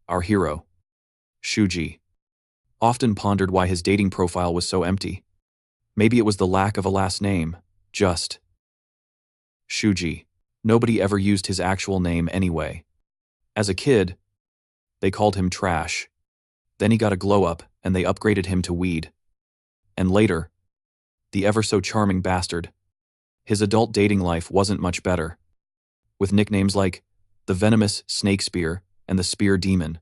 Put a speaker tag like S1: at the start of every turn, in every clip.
S1: our hero, Shuji, often pondered why his dating profile was so empty. Maybe it was the lack of a last name, just Shuji. Nobody ever used his actual name anyway. As a kid, they called him Trash. Then he got a glow-up and they upgraded him to Weed. And later, the ever-so-charming bastard. His adult dating life wasn't much better. With nicknames like the Venomous Snake Spear and the Spear Demon.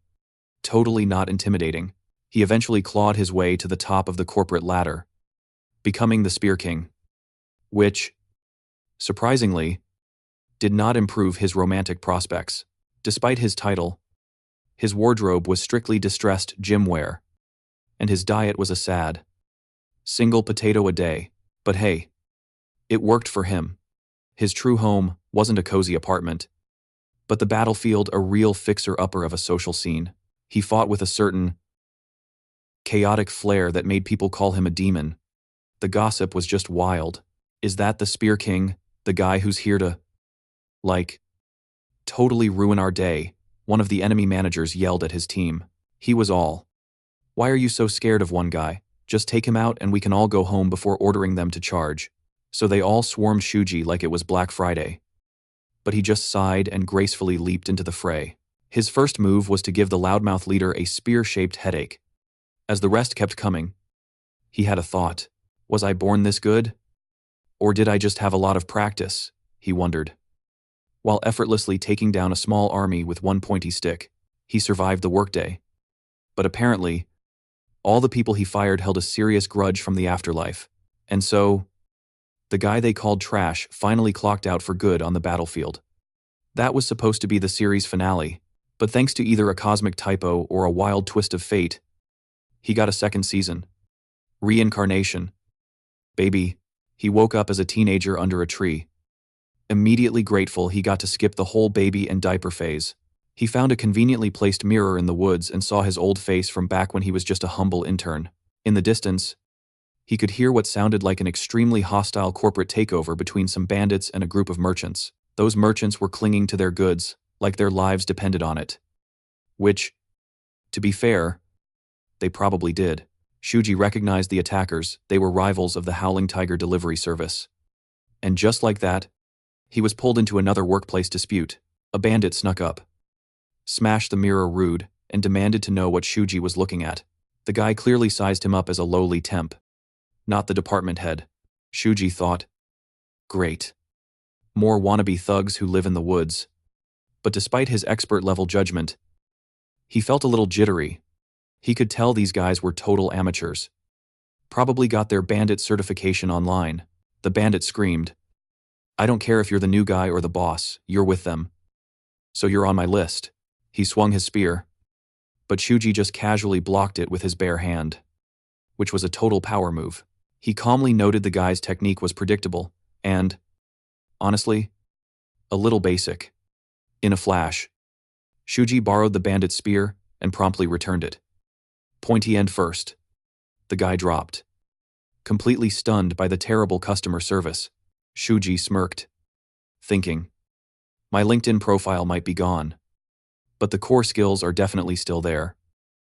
S1: Totally not intimidating, he eventually clawed his way to the top of the corporate ladder, becoming the Spear King. Which, surprisingly, did not improve his romantic prospects. Despite his title, his wardrobe was strictly distressed gym wear, and his diet was a sad, single potato a day. But hey, it worked for him. His true home wasn't a cozy apartment, but the battlefield, a real fixer-upper of a social scene. He fought with a certain chaotic flair that made people call him a demon. The gossip was just wild. Is that the Spear King, the guy who's here to, totally ruin our day? One of the enemy managers yelled at his team. He was all, "Why are you so scared of one guy? Just take him out and we can all go home," before ordering them to charge. So they all swarmed Shuji like it was Black Friday. But he just sighed and gracefully leaped into the fray. His first move was to give the loudmouth leader a spear-shaped headache. As the rest kept coming, he had a thought. Was I born this good? Or did I just have a lot of practice? He wondered. While effortlessly taking down a small army with one pointy stick, he survived the workday. But apparently, all the people he fired held a serious grudge from the afterlife. And so, the guy they called Trash finally clocked out for good on the battlefield. That was supposed to be the series finale, but thanks to either a cosmic typo or a wild twist of fate, he got a second season. Reincarnation. Baby, he woke up as a teenager under a tree. Immediately grateful he got to skip the whole baby and diaper phase. He found a conveniently placed mirror in the woods and saw his old face from back when he was just a humble intern. In the distance, he could hear what sounded like an extremely hostile corporate takeover between some bandits and a group of merchants. Those merchants were clinging to their goods, like their lives depended on it. Which, to be fair, they probably did. Shuji recognized the attackers. They were rivals of the Howling Tiger delivery service. And just like that, he was pulled into another workplace dispute. A bandit snuck up, smashed the mirror rude, and demanded to know what Shuji was looking at. The guy clearly sized him up as a lowly temp, not the department head. Shuji thought, great. More wannabe thugs who live in the woods. But despite his expert-level judgment, he felt a little jittery. He could tell these guys were total amateurs. Probably got their bandit certification online. The bandit screamed, "I don't care if you're the new guy or the boss, you're with them. So you're on my list." He swung his spear, but Shuji just casually blocked it with his bare hand, which was a total power move. He calmly noted the guy's technique was predictable and, honestly, a little basic. In a flash, Shuji borrowed the bandit's spear and promptly returned it. Pointy end first. The guy dropped, completely stunned by the terrible customer service. Shuji smirked, thinking, my LinkedIn profile might be gone, but the core skills are definitely still there.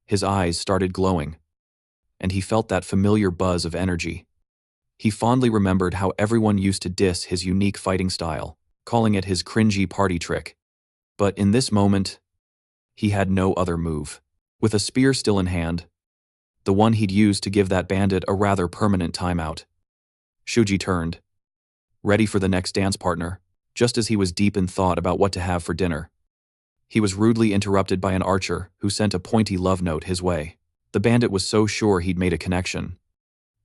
S1: His eyes started glowing, and he felt that familiar buzz of energy. He fondly remembered how everyone used to diss his unique fighting style, calling it his cringy party trick. But in this moment, he had no other move. With a spear still in hand, the one he'd used to give that bandit a rather permanent timeout, Shuji turned, ready for the next dance partner, just as he was deep in thought about what to have for dinner. He was rudely interrupted by an archer who sent a pointy love note his way. The bandit was so sure he'd made a connection.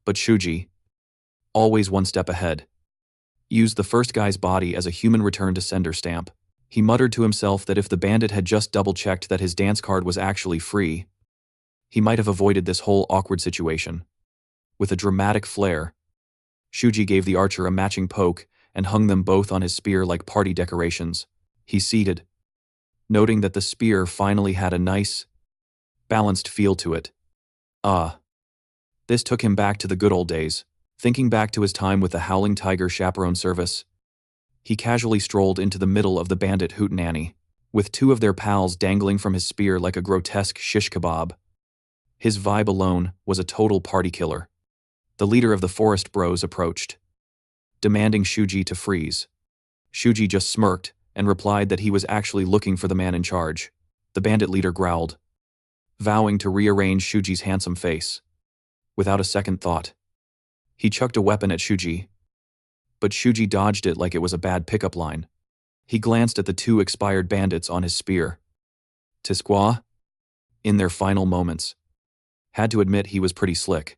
S1: But Shuji, always one step ahead, used the first guy's body as a human return to sender stamp. He muttered to himself that if the bandit had just double-checked that his dance card was actually free, he might have avoided this whole awkward situation. With a dramatic flair, Shuji gave the archer a matching poke and hung them both on his spear like party decorations. He seated, noting that the spear finally had a nice, balanced feel to it. This took him back to the good old days. Thinking back to his time with the Howling Tiger chaperone service, he casually strolled into the middle of the bandit hootenanny. with two of their pals dangling from his spear like a grotesque shish kebab. His vibe alone was a total party killer. The leader of the forest bros approached, demanding Shuji to freeze. Shuji just smirked and replied that he was actually looking for the man in charge. The bandit leader growled, vowing to rearrange Shuji's handsome face. Without a second thought, he chucked a weapon at Shuji, but Shuji dodged it like it was a bad pickup line. He glanced at the two expired bandits on his spear. Tisqua? In their final moments. Had to admit he was pretty slick.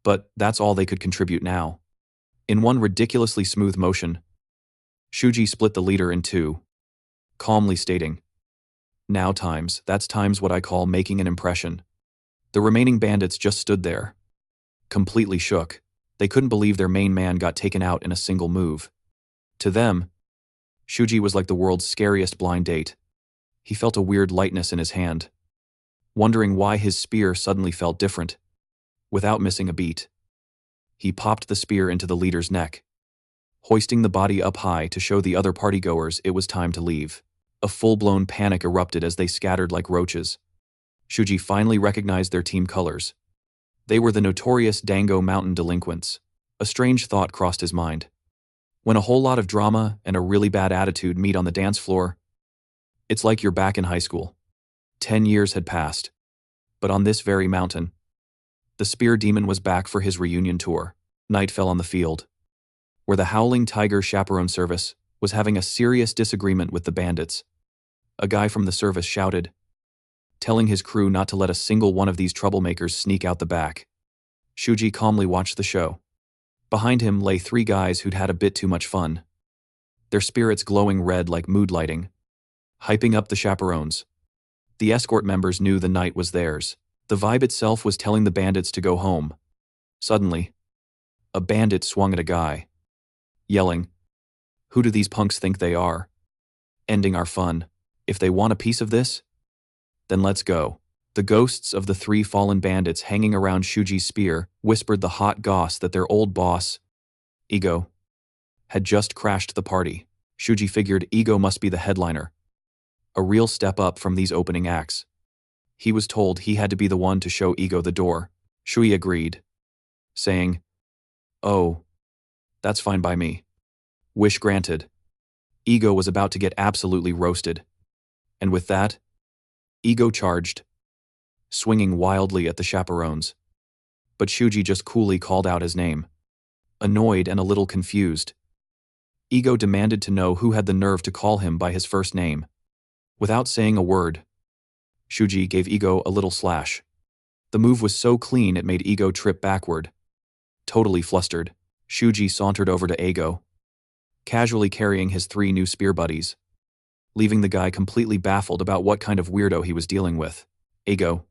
S1: But that's all they could contribute now. In one ridiculously smooth motion, Shuji split the leader in two, calmly stating, "Now that's times what I call making an impression." The remaining bandits just stood there, completely shook. They couldn't believe their main man got taken out in a single move. To them, Shuji was like the world's scariest blind date. He felt a weird lightness in his hand, wondering why his spear suddenly felt different. Without missing a beat, he popped the spear into the leader's neck, hoisting the body up high to show the other partygoers it was time to leave. A full-blown panic erupted as they scattered like roaches. Shuji finally recognized their team colors. They were the notorious Dango Mountain delinquents. A strange thought crossed his mind. When a whole lot of drama and a really bad attitude meet on the dance floor, it's like you're back in high school. 10 years had passed. But on this very mountain, the spear demon was back for his reunion tour. Night fell on the field, where the Howling Tiger Chaperone Service was having a serious disagreement with the bandits. A guy from the service shouted, telling his crew not to let a single one of these troublemakers sneak out the back. Shuji calmly watched the show. Behind him lay three guys who'd had a bit too much fun, their spirits glowing red like mood lighting, hyping up the chaperones. The escort members knew the night was theirs. The vibe itself was telling the bandits to go home. Suddenly, a bandit swung at a guy, yelling, "Who do these punks think they are? Ending our fun. If they want a piece of this, then let's go." The ghosts of the three fallen bandits hanging around Shuji's spear whispered the hot goss that their old boss, Ego, had just crashed the party. Shuji figured Ego must be the headliner, a real step up from these opening acts. He was told he had to be the one to show Ego the door. Shui agreed, saying, "Oh, that's fine by me." Wish granted. Ego was about to get absolutely roasted. And with that, Ego charged, swinging wildly at the chaperones. But Shuji just coolly called out his name. Annoyed and a little confused, Ego demanded to know who had the nerve to call him by his first name. Without saying a word, Shuji gave Ego a little slash. The move was so clean it made Ego trip backward. Totally flustered, Shuji sauntered over to Ego, casually carrying his three new spear buddies, leaving the guy completely baffled about what kind of weirdo he was dealing with. Ego,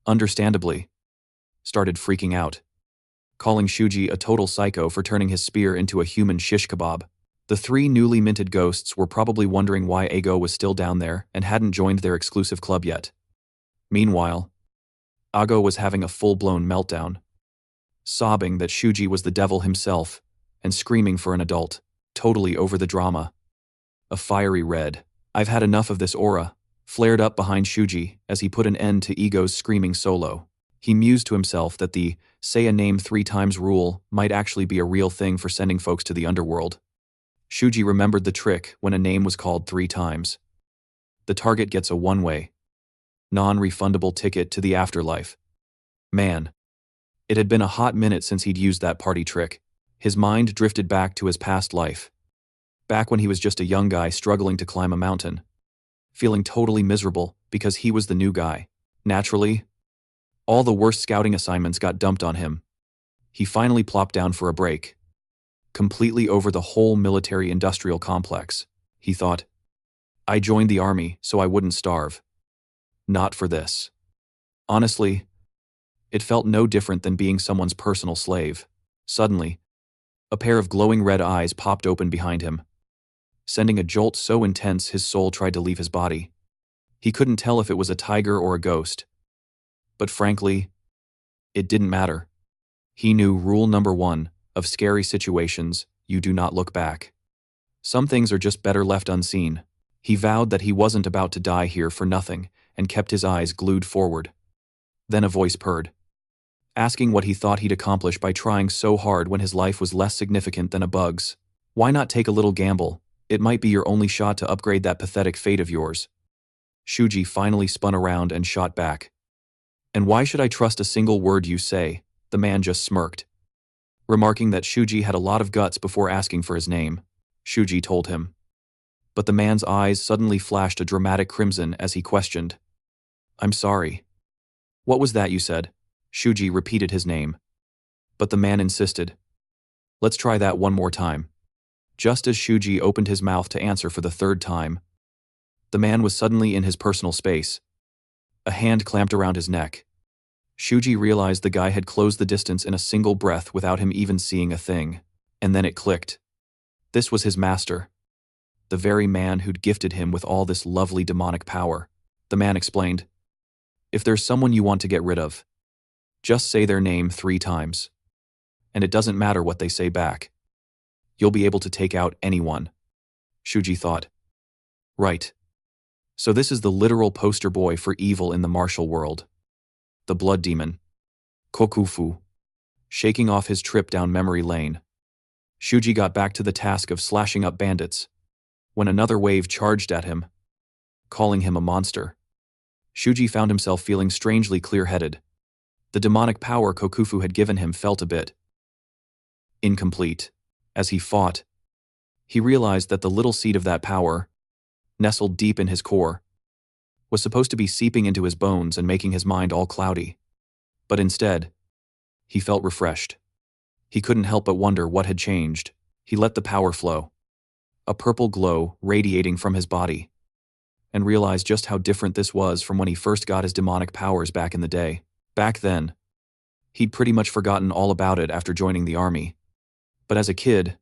S1: understandably, started freaking out, calling Shuji a total psycho for turning his spear into a human shish kebab. The three newly minted ghosts were probably wondering why Ego was still down there and hadn't joined their exclusive club yet. Meanwhile, Ago was having a full-blown meltdown, sobbing that Shuji was the devil himself and screaming for an adult, totally over the drama. A fiery red, "I've had enough of this aura," flared up behind Shuji as he put an end to Ego's screaming solo. He mused to himself that the "say a name 3 times" rule might actually be a real thing for sending folks to the underworld. Shuji remembered the trick when a name was called 3 times. The target gets a one-way, non-refundable ticket to the afterlife. Man, it had been a hot minute since he'd used that party trick. His mind drifted back to his past life, back when he was just a young guy struggling to climb a mountain, feeling totally miserable because he was the new guy. Naturally, all the worst scouting assignments got dumped on him. He finally plopped down for a break, completely over the whole military-industrial complex. He thought, "I joined the army so I wouldn't starve. Not for this." Honestly, it felt no different than being someone's personal slave. Suddenly, a pair of glowing red eyes popped open behind him, sending a jolt so intense his soul tried to leave his body. He couldn't tell if it was a tiger or a ghost. But frankly, it didn't matter. He knew rule number 1 of scary situations: you do not look back. Some things are just better left unseen. He vowed that he wasn't about to die here for nothing and kept his eyes glued forward. Then a voice purred, asking what he thought he'd accomplish by trying so hard when his life was less significant than a bug's. Why not take a little gamble? It might be your only shot to upgrade that pathetic fate of yours. Shuji finally spun around and shot back. And why should I trust a single word you say? The man just smirked, remarking that Shuji had a lot of guts before asking for his name. Shuji told him. But the man's eyes suddenly flashed a dramatic crimson as he questioned. I'm sorry. What was that you said? Shuji repeated his name. But the man insisted. Let's try that one more time. Just as Shuji opened his mouth to answer for the third time, the man was suddenly in his personal space. A hand clamped around his neck. Shuji realized the guy had closed the distance in a single breath without him even seeing a thing. And then it clicked. This was his master. The very man who'd gifted him with all this lovely demonic power. The man explained. If there's someone you want to get rid of, just say their name 3 times. And it doesn't matter what they say back. You'll be able to take out anyone. Shuji thought. Right. So this is the literal poster boy for evil in the martial world. The blood demon. Kokufu. Shaking off his trip down memory lane, Shuji got back to the task of slashing up bandits, when another wave charged at him, calling him a monster. Shuji found himself feeling strangely clear-headed. The demonic power Kokufu had given him felt a bit incomplete. As he fought, he realized that the little seed of that power, nestled deep in his core, was supposed to be seeping into his bones and making his mind all cloudy. But instead, he felt refreshed. He couldn't help but wonder what had changed. He let the power flow, a purple glow radiating from his body, and realized just how different this was from when he first got his demonic powers back in the day. Back then, he'd pretty much forgotten all about it after joining the army. But as a kid,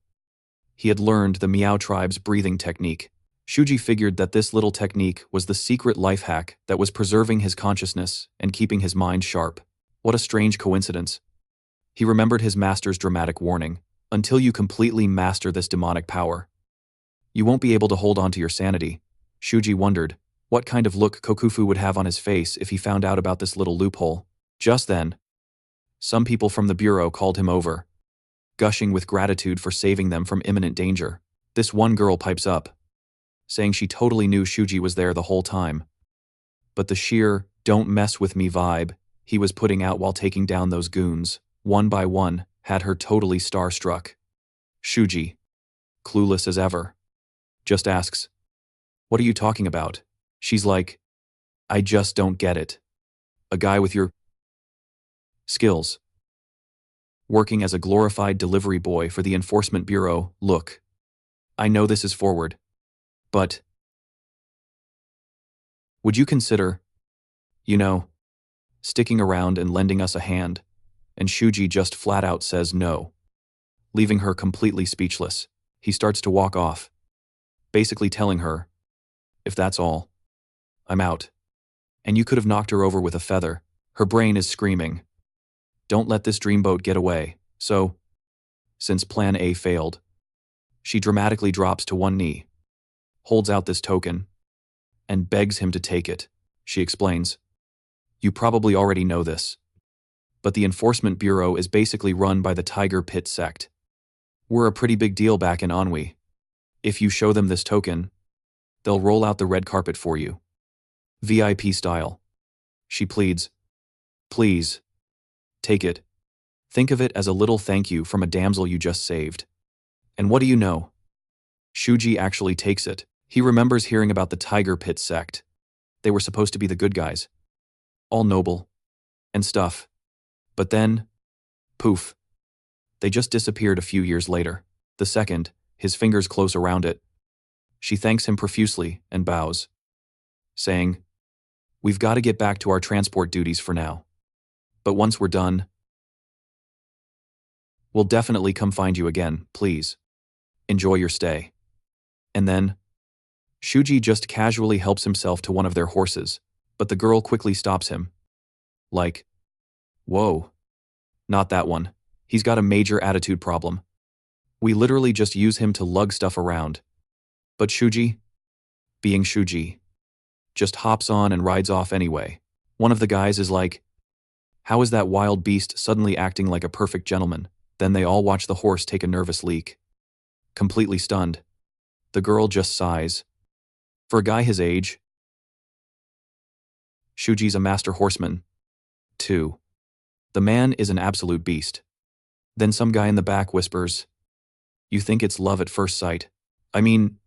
S1: he had learned the Miao tribe's breathing technique. Shuji figured that this little technique was the secret life hack that was preserving his consciousness and keeping his mind sharp. What a strange coincidence. He remembered his master's dramatic warning. Until you completely master this demonic power, you won't be able to hold on to your sanity. Shuji wondered what kind of look Kokufu would have on his face if he found out about this little loophole. Just then, some people from the bureau called him over, gushing with gratitude for saving them from imminent danger. This one girl pipes up, saying she totally knew Shuji was there the whole time. But the sheer, don't mess with me vibe he was putting out while taking down those goons, one by one, had her totally starstruck. Shuji, clueless as ever, just asks, "What are you talking about?" She's like, "I just don't get it. A guy with your skills, working as a glorified delivery boy for the Enforcement Bureau. Look, I know this is forward, but would you consider, sticking around and lending us a hand?" And Shuji just flat out says no, leaving her completely speechless. He starts to walk off, basically telling her, "If that's all, I'm out. And you could have knocked her over with a feather." Her brain is screaming, "Don't let this dreamboat get away." So, since plan A failed, she dramatically drops to one knee, holds out this token, and begs him to take it. She explains, "You probably already know this, but the Enforcement Bureau is basically run by the Tiger Pit sect. We're a pretty big deal back in Anhui. If you show them this token, they'll roll out the red carpet for you. VIP style." She pleads, "Please, take it. Think of it as a little thank you from a damsel you just saved." And what do you know? Shuji actually takes it. He remembers hearing about the Tiger Pit sect. They were supposed to be the good guys, all noble and stuff. But then, poof, they just disappeared a few years later. The second, his fingers close around it, she thanks him profusely and bows, saying, "We've got to get back to our transport duties for now. But once we're done, we'll definitely come find you again, please. Enjoy your stay." And then, Shuji just casually helps himself to one of their horses, but the girl quickly stops him. Like, "Whoa, not that one. He's got a major attitude problem. We literally just use him to lug stuff around." But Shuji, being Shuji, just hops on and rides off anyway. One of the guys is like, "How is that wild beast suddenly acting like a perfect gentleman?" Then they all watch the horse take a nervous leak. Completely stunned. The girl just sighs. For a guy his age, Shuji's a master horseman, too. The man is an absolute beast. Then some guy in the back whispers, "You think it's love at first sight? I mean,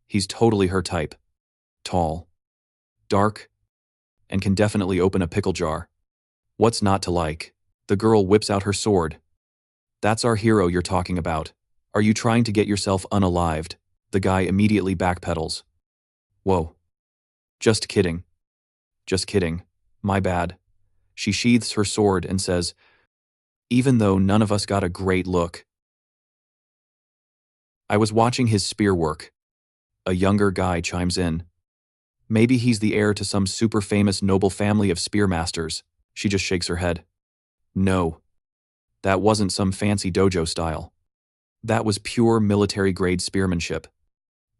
S1: he's totally her type. Tall, dark, and can definitely open a pickle jar. What's not to like?" The girl whips out her sword. "That's our hero you're talking about. Are you trying to get yourself unalived?" The guy immediately backpedals. "Whoa. Just kidding. Just kidding. My bad." She sheathes her sword and says, "Even though none of us got a great look, I was watching his spear work." A younger guy chimes in. "Maybe he's the heir to some super famous noble family of spearmasters." She just shakes her head. "No. That wasn't some fancy dojo style. That was pure military-grade spearmanship.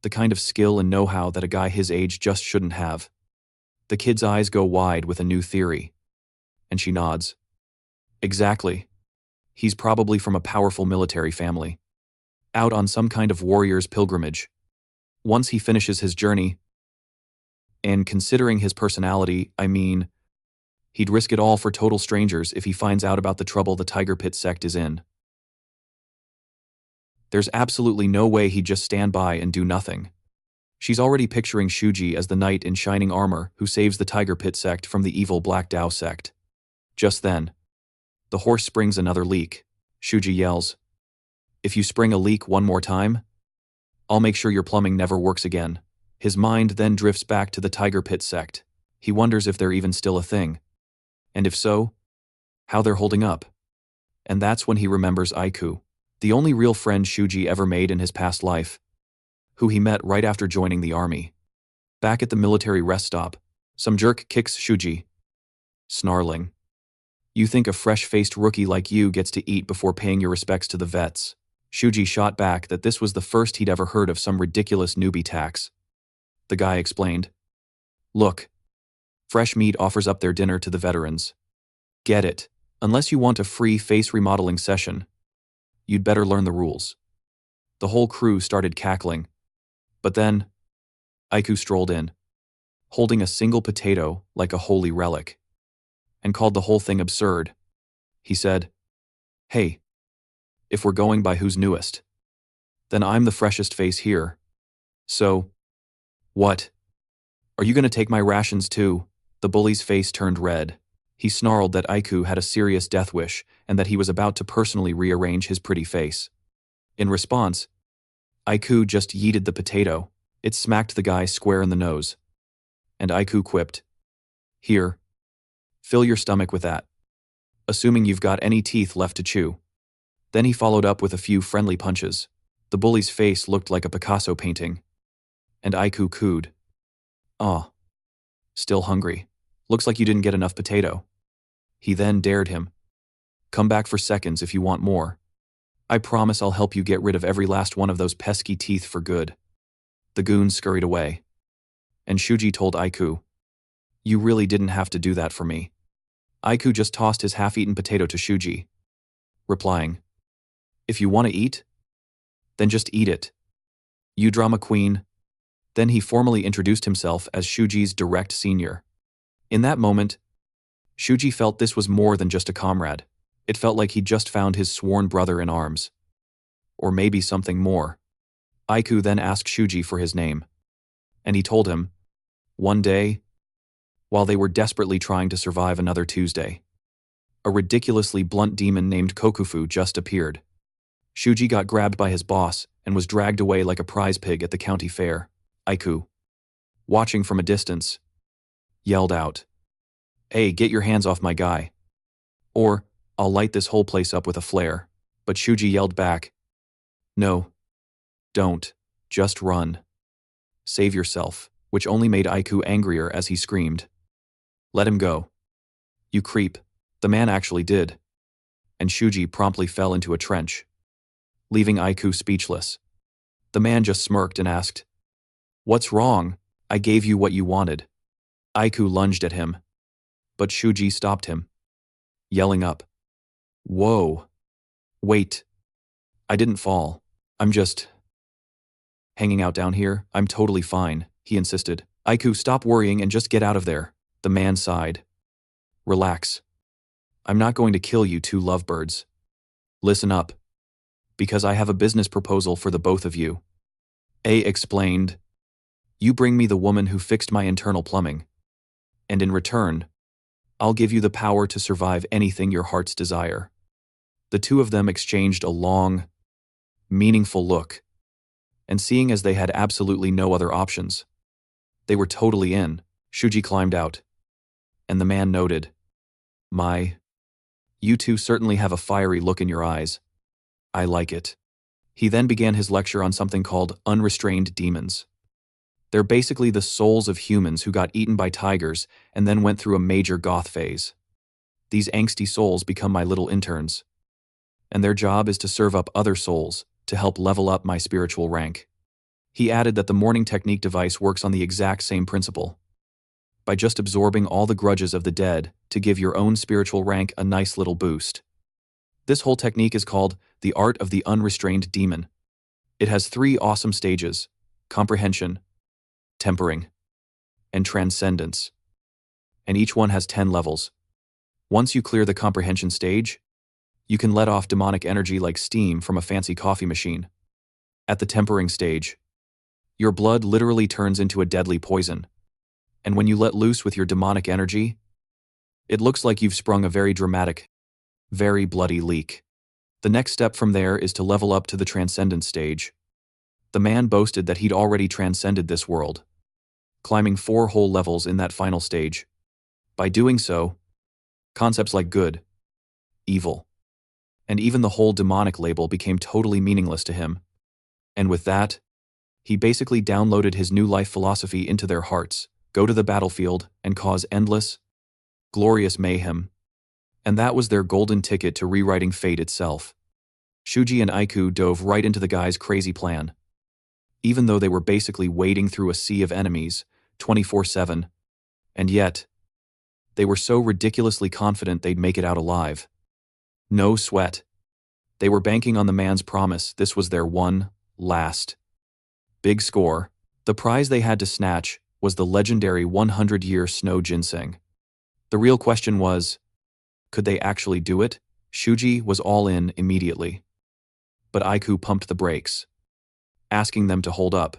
S1: The kind of skill and know-how that a guy his age just shouldn't have." The kid's eyes go wide with a new theory. And she nods. "Exactly. He's probably from a powerful military family, out on some kind of warrior's pilgrimage. Once he finishes his journey, and considering his personality, I mean, he'd risk it all for total strangers if he finds out about the trouble the Tiger Pit sect is in. There's absolutely no way he'd just stand by and do nothing." She's already picturing Shuji as the knight in shining armor who saves the Tiger Pit sect from the evil Black Dao sect. Just then, the horse springs another leak. Shuji yells, "If you spring a leak one more time, I'll make sure your plumbing never works again." His mind then drifts back to the Tiger Pit sect. He wonders if they're even still a thing. And if so, how they're holding up. And that's when he remembers Aiku, the only real friend Shuji ever made in his past life, who he met right after joining the army. Back at the military rest stop, some jerk kicks Shuji, snarling, "You think a fresh-faced rookie like you gets to eat before paying your respects to the vets?" Shuji shot back that this was the first he'd ever heard of some ridiculous newbie tax. The guy explained, "Look, Fresh Meat offers up their dinner to the veterans. Get it. Unless you want a free face remodeling session, you'd better learn the rules." The whole crew started cackling. But then, Aiku strolled in, holding a single potato like a holy relic, and called the whole thing absurd. He said, "Hey, if we're going by who's newest, then I'm the freshest face here. So, what? Are you going to take my rations too?" The bully's face turned red. He snarled that Aiku had a serious death wish and that he was about to personally rearrange his pretty face. In response, Aiku just yeeted the potato. It smacked the guy square in the nose. And Aiku quipped, "Here, fill your stomach with that, assuming you've got any teeth left to chew." Then he followed up with a few friendly punches. The bully's face looked like a Picasso painting. And Aiku cooed, "Aw, still hungry. Looks like you didn't get enough potato." He then dared him, "Come back for seconds if you want more. I promise I'll help you get rid of every last one of those pesky teeth for good." The goon scurried away. And Shuji told Aiku, "You really didn't have to do that for me." Aiku just tossed his half-eaten potato to Shuji, replying, "If you want to eat, then just eat it. You drama queen." Then he formally introduced himself as Shuji's direct senior. In that moment, Shuji felt this was more than just a comrade. It felt like he'd just found his sworn brother in arms. Or maybe something more. Aiku then asked Shuji for his name. And he told him, one day, while they were desperately trying to survive another Tuesday, a ridiculously blunt demon named Kokufu just appeared. Shuji got grabbed by his boss and was dragged away like a prize pig at the county fair. Aiku, watching from a distance, yelled out, "Hey, get your hands off my guy, or I'll light this whole place up with a flare." But Shuji yelled back, "No, don't, just run. Save yourself," which only made Aiku angrier as he screamed, "Let him go. You creep." The man actually did. And Shuji promptly fell into a trench, leaving Aiku speechless. The man just smirked and asked, "What's wrong?" I gave you what you wanted. Aiku lunged at him, but Shuji stopped him, yelling up. Whoa. Wait. I didn't fall. I'm just hanging out down here. I'm totally fine, he insisted. Aiku, stop worrying and just get out of there. The man sighed. Relax. I'm not going to kill you two lovebirds. Listen up. Because I have a business proposal for the both of you. A explained. You bring me the woman who fixed my internal plumbing. And in return, I'll give you the power to survive anything your hearts desire. The two of them exchanged a long, meaningful look. And seeing as they had absolutely no other options, they were totally in. Shuji climbed out. And the man noted. You two certainly have a fiery look in your eyes. I like it. He then began his lecture on something called unrestrained demons. They're basically the souls of humans who got eaten by tigers and then went through a major goth phase. These angsty souls become my little interns. And their job is to serve up other souls to help level up my spiritual rank. He added that the mourning technique device works on the exact same principle. By just absorbing all the grudges of the dead to give your own spiritual rank a nice little boost. This whole technique is called the art of the unrestrained demon. It has 3 awesome stages: comprehension, tempering, and transcendence. And each one has 10 levels. Once you clear the comprehension stage, you can let off demonic energy like steam from a fancy coffee machine. At the tempering stage, your blood literally turns into a deadly poison. And when you let loose with your demonic energy, it looks like you've sprung a very dramatic, very bloody leak. The next step from there is to level up to the transcendence stage. The man boasted that he'd already transcended this world, climbing 4 whole levels in that final stage. By doing so, concepts like good, evil, and even the whole demonic label became totally meaningless to him. And with that, he basically downloaded his new life philosophy into their hearts: go to the battlefield and cause endless, glorious mayhem. And that was their golden ticket to rewriting fate itself. Shuji and Aiku dove right into the guy's crazy plan. Even though they were basically wading through a sea of enemies, 24/7. And yet, they were so ridiculously confident they'd make it out alive. No sweat. They were banking on the man's promise this was their one, last, big score. The prize they had to snatch was the legendary 100-year snow ginseng. The real question was, could they actually do it? Shuji was all in immediately. But Aiku pumped the brakes, asking them to hold up.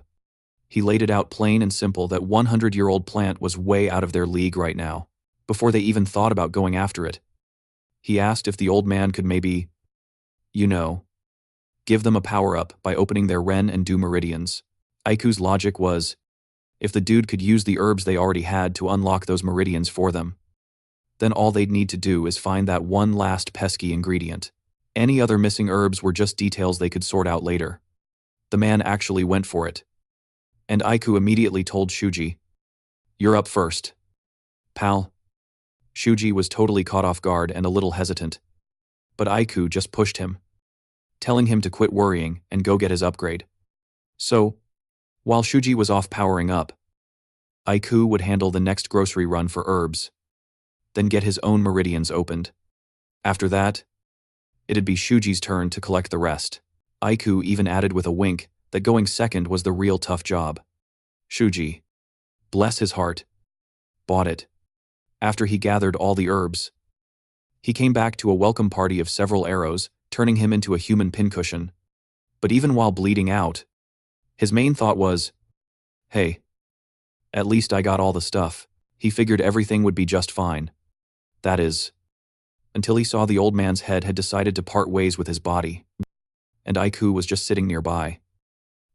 S1: He laid it out plain and simple that 100-year-old plant was way out of their league right now, before they even thought about going after it. He asked if the old man could maybe, give them a power-up by opening their Ren and Du meridians. Aiku's logic was, if the dude could use the herbs they already had to unlock those meridians for them, then all they'd need to do is find that one last pesky ingredient. Any other missing herbs were just details they could sort out later. The man actually went for it. And Aiku immediately told Shuji, "You're up first, pal." Shuji was totally caught off guard and a little hesitant. But Aiku just pushed him, telling him to quit worrying and go get his upgrade. So, while Shuji was off powering up, Aiku would handle the next grocery run for herbs, then get his own meridians opened. After that, it'd be Shuji's turn to collect the rest. Aiku even added with a wink that going second was the real tough job. Shuji, bless his heart, bought it. After he gathered all the herbs, he came back to a welcome party of several arrows, turning him into a human pincushion. But even while bleeding out, his main thought was, hey, at least I got all the stuff. He figured everything would be just fine. That is, until he saw the old man's head had decided to part ways with his body. And Aiku was just sitting nearby,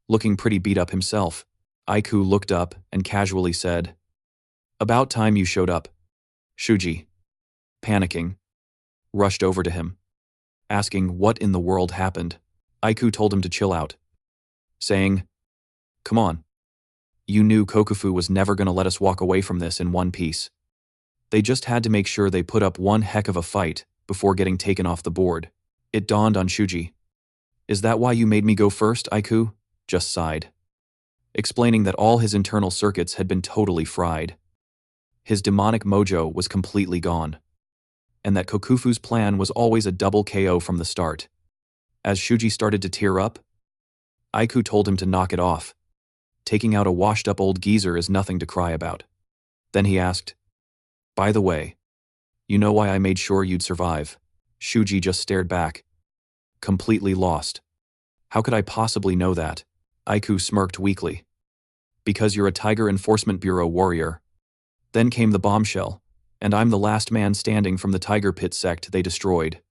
S1: looking pretty beat up himself. Aiku looked up and casually said, "About time you showed up." Shuji, panicking, rushed over to him, asking what in the world happened. Aiku told him to chill out, saying, "Come on. You knew Kokufu was never going to let us walk away from this in one piece. They just had to make sure they put up one heck of a fight before getting taken off the board." It dawned on Shuji. "Is that why you made me go first?" Aiku just sighed. explaining that all his internal circuits had been totally fried. His demonic mojo was completely gone, and that Kokufu's plan was always a double KO from the start. As Shuji started to tear up, Aiku told him to knock it off. Taking out a washed-up old geezer is nothing to cry about. Then he asked, "By the way, you know why I made sure you'd survive?" Shuji just stared back, completely lost. "How could I possibly know that?" Aiku smirked weakly. "Because you're a Tiger Enforcement Bureau warrior." Then came the bombshell, and I'm the last man standing from the Tiger Pit sect they destroyed.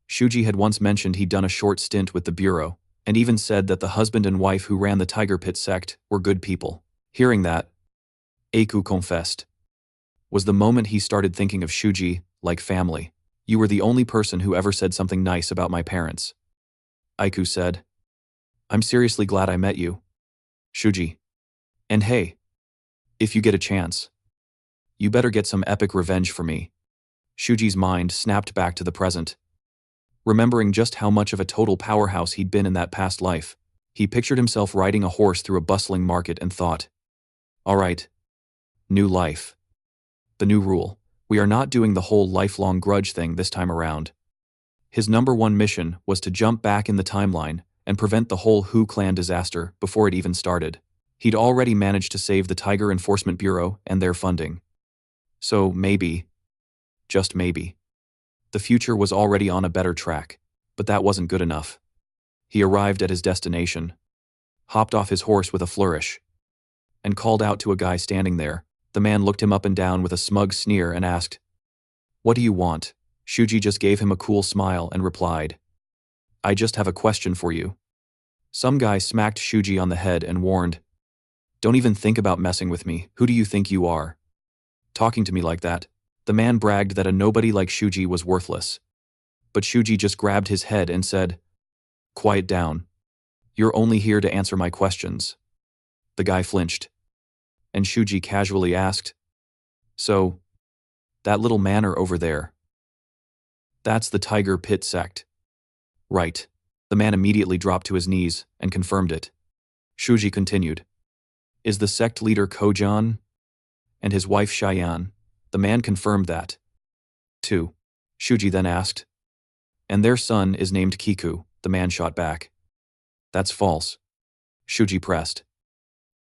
S1: Shuji had once mentioned he'd done a short stint with the Bureau, and even said that the husband and wife who ran the Tiger Pit sect were good people. Hearing that, Aiku confessed. Was the moment he started thinking of Shuji like family. "You were the only person who ever said something nice about my parents." Aiku said, "I'm seriously glad I met you, Shuji. And hey, if you get a chance, you better get some epic revenge for me." Shuji's mind snapped back to the present. Remembering just how much of a total powerhouse he'd been in that past life, he pictured himself riding a horse through a bustling market and thought, "All right, new life. The new rule. We are not doing the whole lifelong grudge thing this time around." His number one mission was to jump back in the timeline and prevent the whole Hu clan disaster before it even started. He'd already managed to save the Tiger Enforcement Bureau and their funding. So maybe, just maybe, the future was already on a better track, but that wasn't good enough. He arrived at his destination, hopped off his horse with a flourish, and called out to a guy standing there. The man looked him up and down with a smug sneer and asked, "What do you want?" Shuji just gave him a cool smile and replied, "I just have a question for you." Some guy smacked Shuji on the head and warned, "Don't even think about messing with me. Who do you think you are, talking to me like that?" The man bragged that a nobody like Shuji was worthless. But Shuji just grabbed his head and said, "Quiet down. You're only here to answer my questions." The guy flinched, and Shuji casually asked, "So, that little manor over there, that's the Tiger Pit sect?" "Right." The man immediately dropped to his knees and confirmed it. Shuji continued, "Is the sect leader Kojan and his wife Cheyenne?" The man confirmed that, too. Shuji then asked, "And their son is named Kiku?" The man shot back, "That's false." Shuji pressed,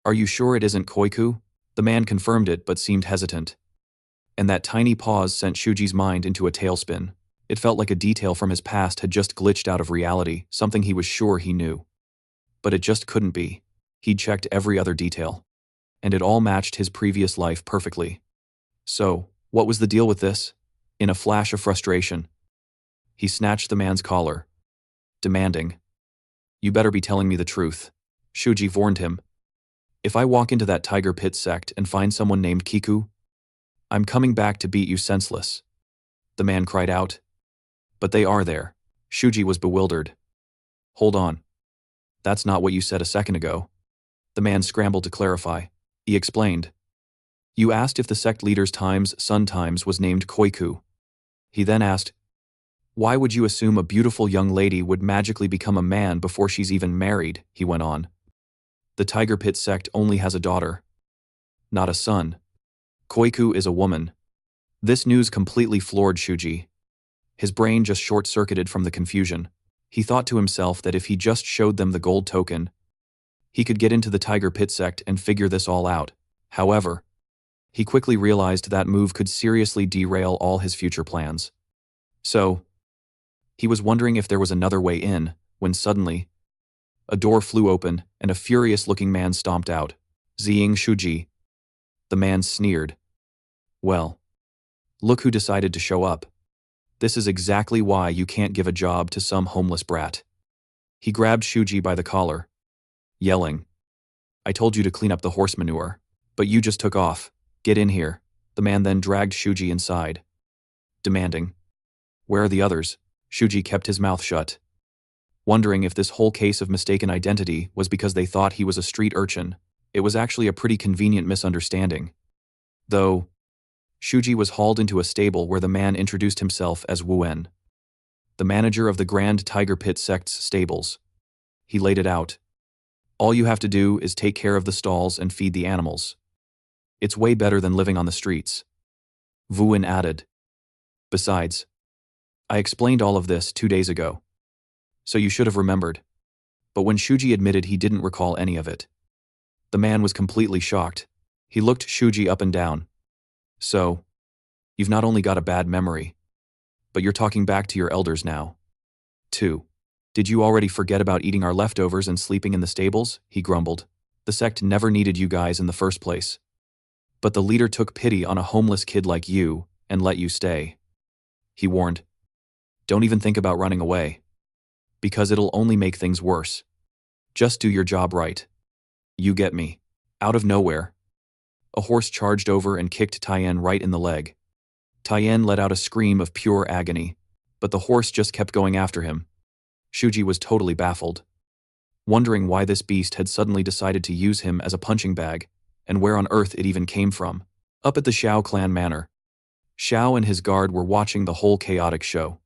S1: "Are you sure it isn't Koiku?" The man confirmed it but seemed hesitant. And that tiny pause sent Shuji's mind into a tailspin. It felt like a detail from his past had just glitched out of reality, something he was sure he knew. But it just couldn't be. He'd checked every other detail, and it all matched his previous life perfectly. So, what was the deal with this? In a flash of frustration, he snatched the man's collar, demanding, "You better be telling me the truth." Shuji warned him, "If I walk into that Tiger Pit sect and find someone named Kiku, I'm coming back to beat you senseless." The man cried out, "But they are there." Shuji was bewildered. "Hold on. That's not what you said a second ago." The man scrambled to clarify. He explained, "You asked if the sect leader's son times was named Koiku." He then asked, "Why would you assume a beautiful young lady would magically become a man before she's even married?" He went on. "The Tiger Pit sect only has a daughter, not a son. Koiku is a woman." This news completely floored Shuji. His brain just short-circuited from the confusion. He thought to himself that if he just showed them the gold token, he could get into the Tiger Pit sect and figure this all out. However, he quickly realized that move could seriously derail all his future plans. So, he was wondering if there was another way in, when suddenly, a door flew open and a furious-looking man stomped out. "Zing Shuji." The man sneered. "Well, look who decided to show up. This is exactly why you can't give a job to some homeless brat." He grabbed Shuji by the collar, yelling, "I told you to clean up the horse manure, but you just took off. Get in here." The man then dragged Shuji inside, demanding, "Where are the others?" Shuji kept his mouth shut, wondering if this whole case of mistaken identity was because they thought he was a street urchin. It was actually a pretty convenient misunderstanding. Though, Shuji was hauled into a stable where the man introduced himself as Wen, the manager of the Grand Tiger Pit sect's stables. He laid it out. All you have to do is take care of the stalls and feed the animals. It's way better than living on the streets. Vuin added. Besides, I explained all of this 2 days ago. So you should have remembered. But when Shuji admitted he didn't recall any of it, the man was completely shocked. He looked Shuji up and down. So, you've not only got a bad memory, but you're talking back to your elders now. 2. Did you already forget about eating our leftovers and sleeping in the stables? He grumbled. The sect never needed you guys in the first place. But the leader took pity on a homeless kid like you and let you stay. He warned. Don't even think about running away. Because it'll only make things worse. Just do your job right. You get me. Out of nowhere, a horse charged over and kicked Tien right in the leg. Tien let out a scream of pure agony, but the horse just kept going after him. Shuji was totally baffled, wondering why this beast had suddenly decided to use him as a punching bag, and where on earth it even came from. Up at the Xiao clan manor, Xiao and his guard were watching the whole chaotic show.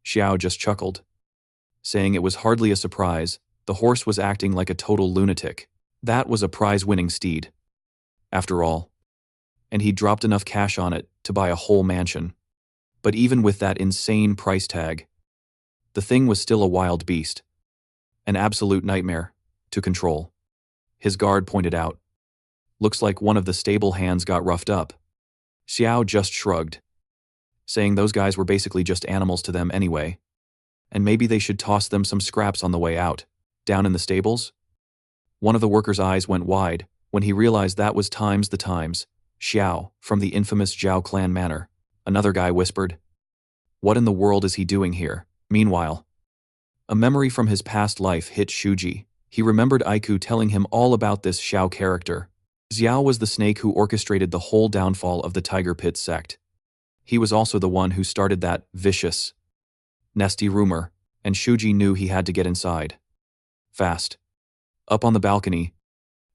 S1: Xiao just chuckled, saying it was hardly a surprise. The horse was acting like a total lunatic. That was a prize-winning steed, after all, and he'd dropped enough cash on it to buy a whole mansion. But even with that insane price tag, the thing was still a wild beast. An absolute nightmare to control. His guard pointed out. Looks like one of the stable hands got roughed up. Xiao just shrugged, saying those guys were basically just animals to them anyway, and maybe they should toss them some scraps on the way out. Down in the stables? One of the workers' eyes went wide when he realized that was times the times. Xiao, from the infamous Zhao clan manor. Another guy whispered. What in the world is he doing here? Meanwhile, a memory from his past life hit Shuji. He remembered Aiku telling him all about this Xiao character. Xiao was the snake who orchestrated the whole downfall of the Tiger Pit sect. He was also the one who started that vicious, nasty rumor, and Shuji knew he had to get inside. Fast. Up on the balcony,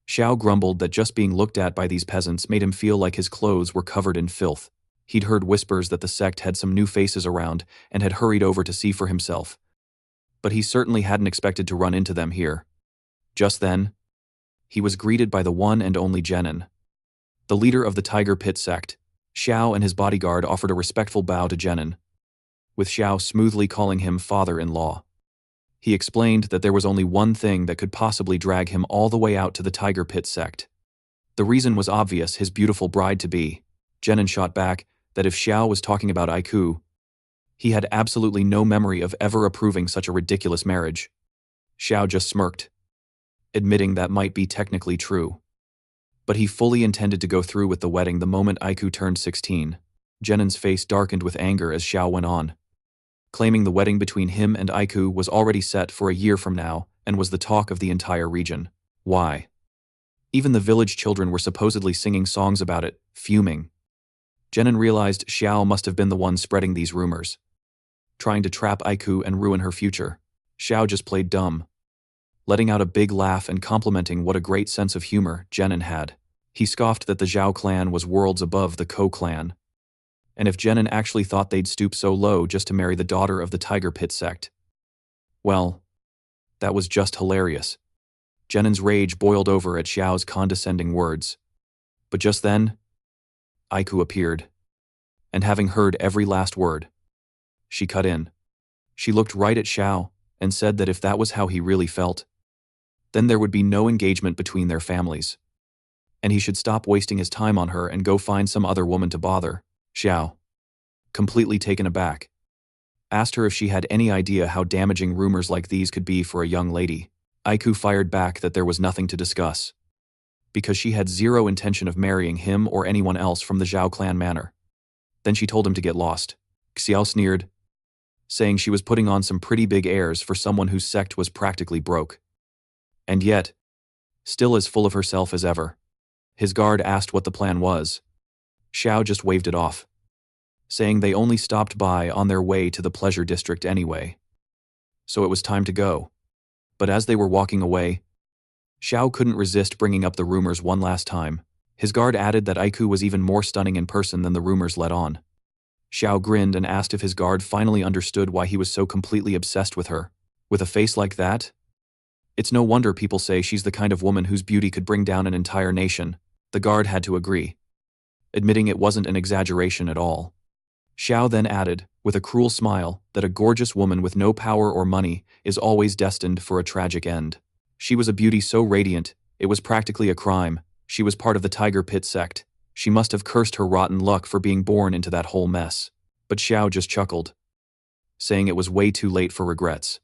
S1: Xiao grumbled that just being looked at by these peasants made him feel like his clothes were covered in filth. He'd heard whispers that the sect had some new faces around and had hurried over to see for himself. But he certainly hadn't expected to run into them here. Just then, he was greeted by the one and only Jenin, the leader of the Tiger Pit sect. Xiao and his bodyguard offered a respectful bow to Jenin, with Xiao smoothly calling him father-in-law. He explained that there was only one thing that could possibly drag him all the way out to the Tiger Pit sect. The reason was obvious: his beautiful bride-to-be. Jenin shot back that if Xiao was talking about Aiku, he had absolutely no memory of ever approving such a ridiculous marriage. Xiao just smirked, admitting that might be technically true. But he fully intended to go through with the wedding the moment Aiku turned 16. Jenin's face darkened with anger as Xiao went on, claiming the wedding between him and Aiku was already set for a year from now and was the talk of the entire region. Why? Even the village children were supposedly singing songs about it, fuming. Jenin realized Xiao must have been the one spreading these rumors, trying to trap Aiku and ruin her future. Xiao just played dumb, letting out a big laugh and complimenting what a great sense of humor Jenin had. He scoffed that the Zhao clan was worlds above the Ko clan, and if Jenin actually thought they'd stoop so low just to marry the daughter of the Tiger Pit sect, well, that was just hilarious. Jenin's rage boiled over at Xiao's condescending words. But just then, Aiku appeared, and having heard every last word, she cut in. She looked right at Xiao and said that if that was how he really felt, then there would be no engagement between their families, and he should stop wasting his time on her and go find some other woman to bother. Xiao, completely taken aback, asked her if she had any idea how damaging rumors like these could be for a young lady. Aiku fired back that there was nothing to discuss, because she had zero intention of marrying him or anyone else from the Zhao clan manor. Then she told him to get lost. Xiao sneered, saying she was putting on some pretty big airs for someone whose sect was practically broke. And yet, still as full of herself as ever. His guard asked what the plan was. Xiao just waved it off, saying they only stopped by on their way to the pleasure district anyway. So it was time to go. But as they were walking away, Xiao couldn't resist bringing up the rumors one last time. His guard added that Aiku was even more stunning in person than the rumors let on. Xiao grinned and asked if his guard finally understood why he was so completely obsessed with her. With a face like that, It's no wonder people say she's the kind of woman whose beauty could bring down an entire nation. The guard had to agree, admitting it wasn't an exaggeration at all. Xiao then added, with a cruel smile, that a gorgeous woman with no power or money is always destined for a tragic end. She was a beauty so radiant, it was practically a crime. She was part of the Tiger Pit sect. She must have cursed her rotten luck for being born into that whole mess. But Xiao just chuckled, saying it was way too late for regrets.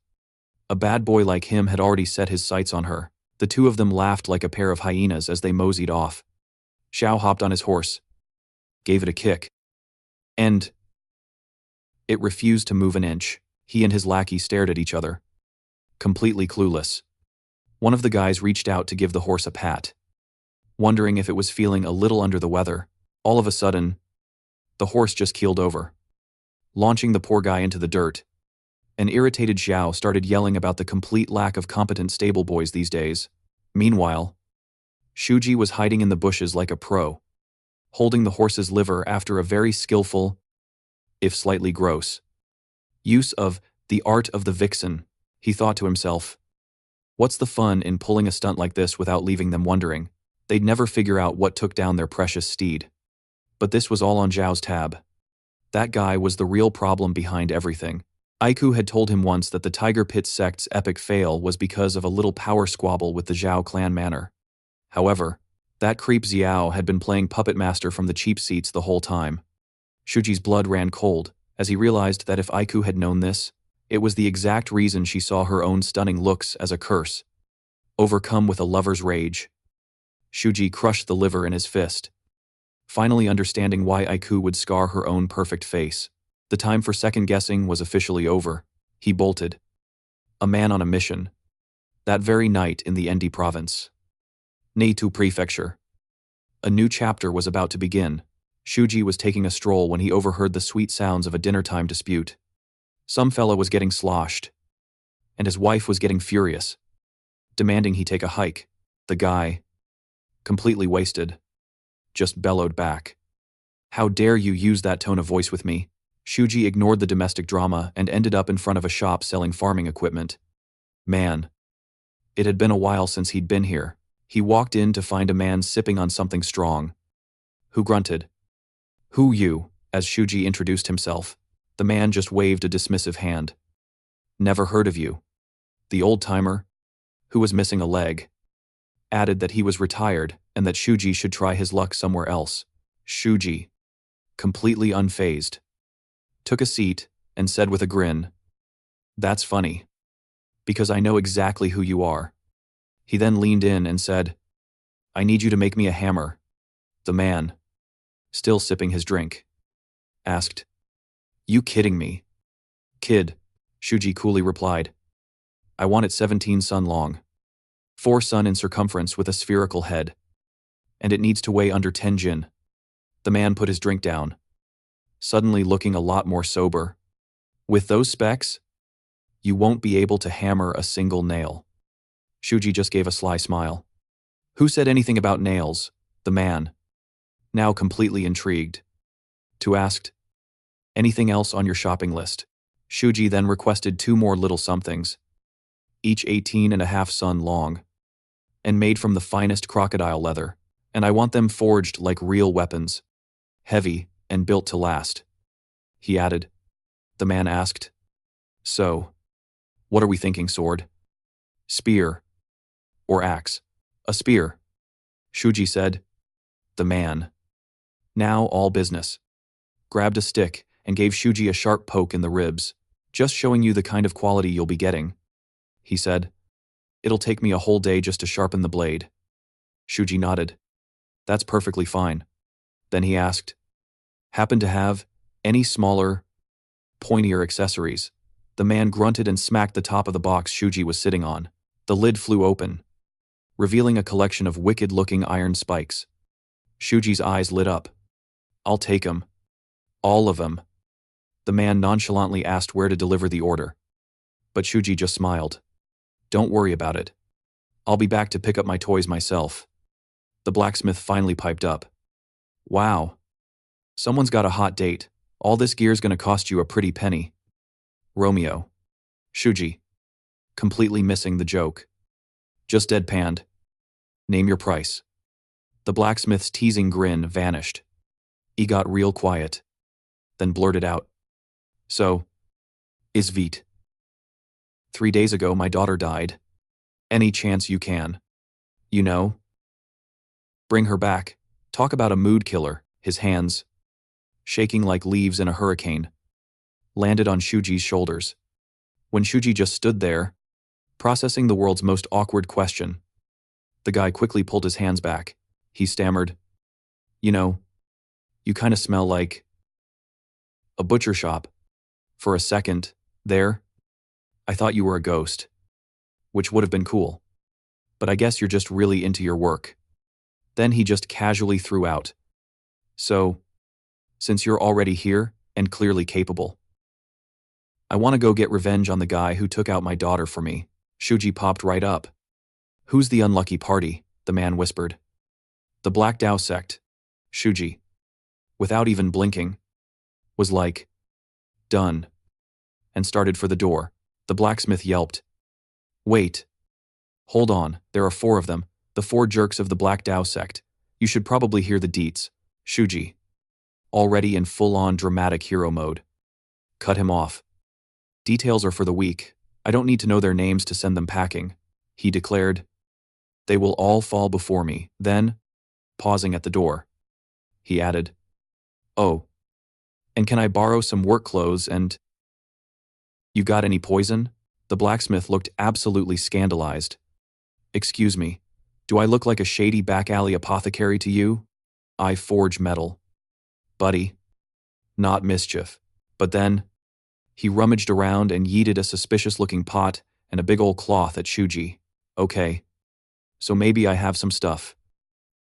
S1: A bad boy like him had already set his sights on her. The two of them laughed like a pair of hyenas as they moseyed off. Xiao hopped on his horse, gave it a kick, and it refused to move an inch. He and his lackey stared at each other, completely clueless. One of the guys reached out to give the horse a pat, wondering if it was feeling a little under the weather. All of a sudden, the horse just keeled over, launching the poor guy into the dirt. An irritated Xiao started yelling about the complete lack of competent stable boys these days. Meanwhile, Shuji was hiding in the bushes like a pro, holding the horse's liver after a very skillful, if slightly gross, use of the art of the vixen. He thought to himself, what's the fun in pulling a stunt like this without leaving them wondering? They'd never figure out what took down their precious steed. But this was all on Zhao's tab. That guy was the real problem behind everything. Aiku had told him once that the Tiger Pit sect's epic fail was because of a little power squabble with the Zhao clan manor. However, that creep Xiao had been playing puppet master from the cheap seats the whole time. Shuji's blood ran cold as he realized that if Aiku had known this, it was the exact reason she saw her own stunning looks as a curse. Overcome with a lover's rage, Shuji crushed the liver in his fist, finally understanding why Aiku would scar her own perfect face. The time for second-guessing was officially over. He bolted, a man on a mission, that very night in the Endi province, Neitu Prefecture. A new chapter was about to begin. Shuji was taking a stroll when he overheard the sweet sounds of a dinner-time dispute. Some fella was getting sloshed, and his wife was getting furious, demanding he take a hike. The guy, completely wasted, just bellowed back, "How dare you use that tone of voice with me?" Shuji ignored the domestic drama and ended up in front of a shop selling farming equipment. Man, it had been a while since he'd been here. He walked in to find a man sipping on something strong, who grunted, "Who you?" As Shuji introduced himself, the man just waved a dismissive hand. "Never heard of you." The old-timer, who was missing a leg, added that he was retired and that Shuji should try his luck somewhere else. Shuji, completely unfazed, took a seat and said with a grin, "That's funny, because I know exactly who you are." He then leaned in and said, "I need you to make me a hammer." The man, still sipping his drink, asked, "You kidding me?" "Kid," Shuji coolly replied. "I want it 17 sun long, 4 sun in circumference with a spherical head, and it needs to weigh under 10 jin." The man put his drink down, suddenly looking a lot more sober. "With those specs, you won't be able to hammer a single nail." Shuji just gave a sly smile. "Who said anything about nails?" The man, now completely intrigued, asked, "Anything else on your shopping list?" Shuji then requested 2 more little somethings, each 18.5 sun long, and made from the finest crocodile leather, and I want them forged like real weapons, heavy and built to last, he added. The man asked, "So, what are we thinking, sword, spear, or axe?" "A spear," Shuji said. The man, now all business, grabbed a stick and gave Shuji a sharp poke in the ribs. "Just showing you the kind of quality you'll be getting," he said. "It'll take me a whole day just to sharpen the blade." Shuji nodded. "That's perfectly fine." Then he asked, "Happen to have any smaller, pointier accessories?" The man grunted and smacked the top of the box Shuji was sitting on. The lid flew open, revealing a collection of wicked-looking iron spikes. Shuji's eyes lit up. "I'll take 'em. All of 'em." The man nonchalantly asked where to deliver the order, but Shuji just smiled. "Don't worry about it. I'll be back to pick up my toys myself." The blacksmith finally piped up. "Wow. Someone's got a hot date. All this gear's gonna cost you a pretty penny." Romeo. Shuji, completely missing the joke, Just deadpanned. Name your price. The blacksmith's teasing grin vanished. He got real quiet, then blurted out. So, is Veet. 3 days ago my daughter died. Any chance you can? You know? Bring her back. Talk about a mood killer. His hands, shaking like leaves in a hurricane, landed on Shuji's shoulders. When Shuji just stood there, processing the world's most awkward question, the guy quickly pulled his hands back. He stammered, You know, you kinda smell like a butcher shop. For a second, there, I thought you were a ghost, which would have been cool. But I guess you're just really into your work. Then he just casually threw out. So, since you're already here, and clearly capable, I want to go get revenge on the guy who took out my daughter for me. Shuji popped right up. Who's the unlucky party? The man whispered. The Black Dao sect. Shuji, without even blinking, was like, done, and started for the door. The blacksmith yelped. Wait. Hold on, there are 4 of them, the 4 jerks of the Black Dao sect. You should probably hear the deets. Shuji, already in full-on dramatic hero mode. Cut him off. Details are for the weak. I don't need to know their names to send them packing, he declared. They will all fall before me. Then, pausing at the door, he added, Oh, and can I borrow some work clothes and… You got any poison? The blacksmith looked absolutely scandalized. Excuse me, do I look like a shady back alley apothecary to you? I forge metal. Buddy. Not mischief. But then, he rummaged around and yeeted a suspicious-looking pot and a big old cloth at Shuji. Okay. So maybe I have some stuff.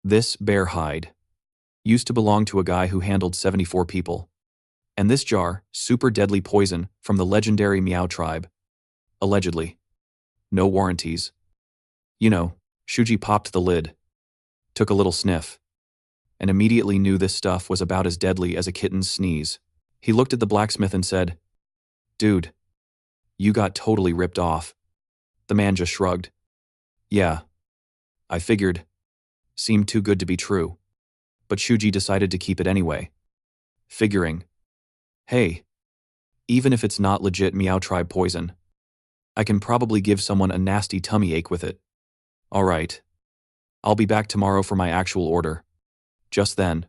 S1: This bear hide used to belong to a guy who handled 74 people. And this jar, super deadly poison from the legendary Meow tribe. Allegedly. No warranties. You know, Shuji popped the lid, took a little sniff, and immediately knew this stuff was about as deadly as a kitten's sneeze. He looked at the blacksmith and said, Dude, you got totally ripped off. The man just shrugged. Yeah. I figured. Seemed too good to be true. But Shuji decided to keep it anyway. Figuring, hey, even if it's not legit Meow tribe poison, I can probably give someone a nasty tummy ache with it. All right. I'll be back tomorrow for my actual order. Just then,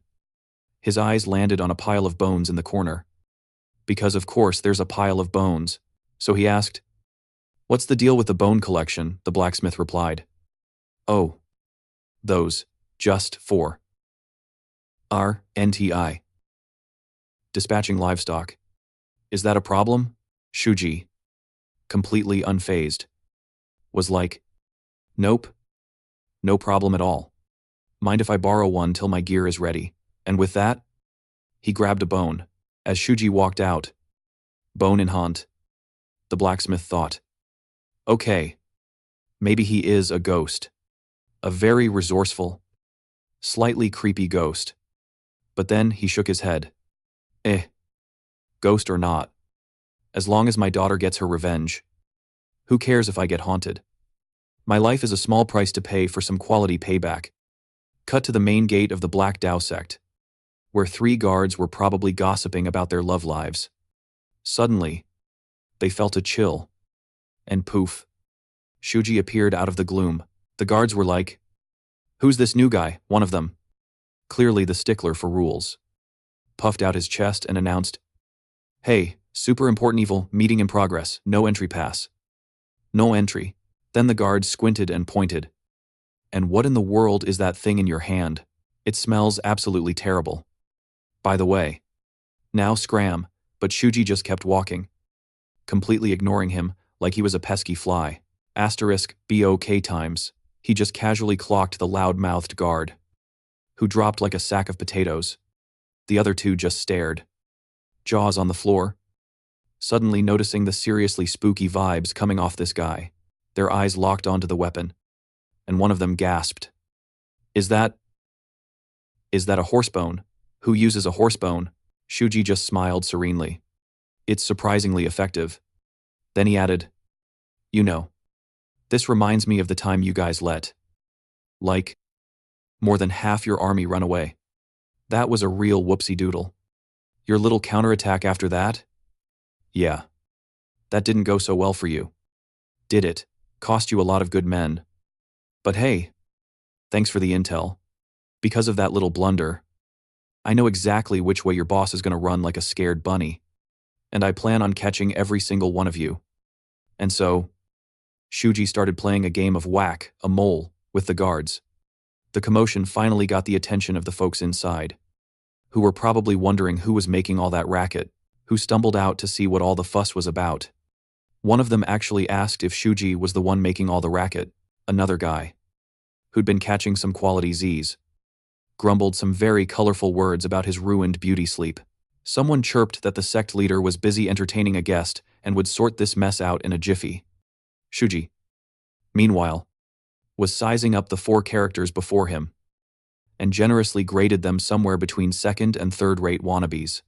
S1: his eyes landed on a pile of bones in the corner. Because of course there's a pile of bones, so he asked, What's the deal with the bone collection? The blacksmith replied. Oh. Those, just for RNTI. Dispatching livestock. Is that a problem? Shuji, completely unfazed, was like, Nope. No problem at all. Mind if I borrow one till my gear is ready? And with that, he grabbed a bone. As Shuji walked out, bone in hand, the blacksmith thought, okay, maybe he is a ghost. A very resourceful, slightly creepy ghost. But then he shook his head. Ghost or not. As long as my daughter gets her revenge. Who cares if I get haunted? My life is a small price to pay for some quality payback. Cut to the main gate of the Black Dao sect, where 3 guards were probably gossiping about their love lives. Suddenly, they felt a chill. And poof. Shuji appeared out of the gloom. The guards were like, Who's this new guy? One of them, clearly the stickler for rules, puffed out his chest and announced, Hey, super important evil, meeting in progress, no entry pass. No entry. Then the guards squinted and pointed. And what in the world is that thing in your hand? It smells absolutely terrible. By the way. Now scram, but Shuji just kept walking, completely ignoring him like he was a pesky fly. Asterisk, BOK times. He just casually clocked the loud-mouthed guard, who dropped like a sack of potatoes. The other 2 just stared, jaws on the floor, suddenly noticing the seriously spooky vibes coming off this guy. Their eyes locked onto the weapon, and one of them gasped. Is that a horsebone? Who uses a horsebone? Shuji just smiled serenely. It's surprisingly effective. Then he added, You know, This reminds me of the time you guys let, like, more than half your army run away. That was a real whoopsie-doodle. Your little counterattack after that? Yeah. That didn't go so well for you. Did it? Cost you a lot of good men. But hey, thanks for the intel. Because of that little blunder, I know exactly which way your boss is going to run like a scared bunny. And I plan on catching every single one of you. And so, Shuji started playing a game of whack-a-mole with the guards. The commotion finally got the attention of the folks inside, who were probably wondering who was making all that racket, who stumbled out to see what all the fuss was about. One of them actually asked if Shuji was the one making all the racket. Another guy, who'd been catching some quality Z's, grumbled some very colorful words about his ruined beauty sleep. Someone chirped that the sect leader was busy entertaining a guest and would sort this mess out in a jiffy. Shuji, meanwhile, was sizing up the 4 characters before him and generously graded them somewhere between second and third-rate wannabes.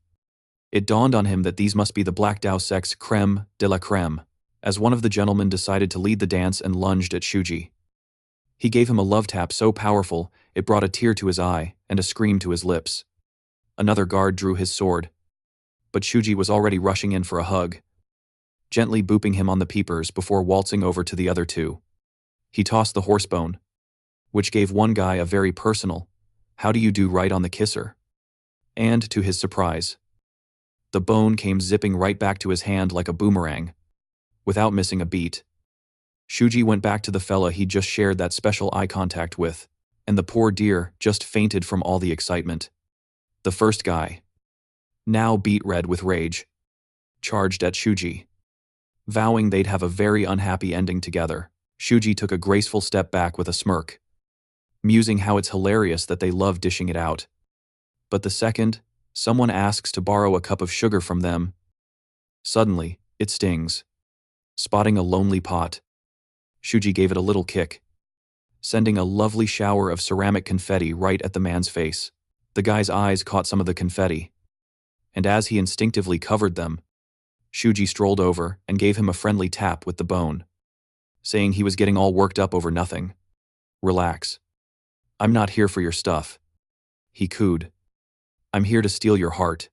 S1: It dawned on him that these must be the Black Dao sect's creme de la creme, as one of the gentlemen decided to lead the dance and lunged at Shuji. He gave him a love tap so powerful it brought a tear to his eye and a scream to his lips. Another guard drew his sword, but Shuji was already rushing in for a hug, gently booping him on the peepers before waltzing over to the other 2. He tossed the horsebone, which gave one guy a very personal, "How do you do" right on the kisser. And, to his surprise, the bone came zipping right back to his hand like a boomerang, without missing a beat. Shuji went back to the fella he'd just shared that special eye contact with, and the poor dear just fainted from all the excitement. The first guy, now beet red with rage, charged at Shuji, vowing they'd have a very unhappy ending together. Shuji took a graceful step back with a smirk, musing how it's hilarious that they love dishing it out. But the second someone asks to borrow a cup of sugar from them, suddenly, it stings. Spotting a lonely pot, Shuji gave it a little kick, sending a lovely shower of ceramic confetti right at the man's face. The guy's eyes caught some of the confetti, and as he instinctively covered them, Shuji strolled over and gave him a friendly tap with the bone, saying he was getting all worked up over nothing. "Relax. I'm not here for your stuff," he cooed. "I'm here to steal your heart.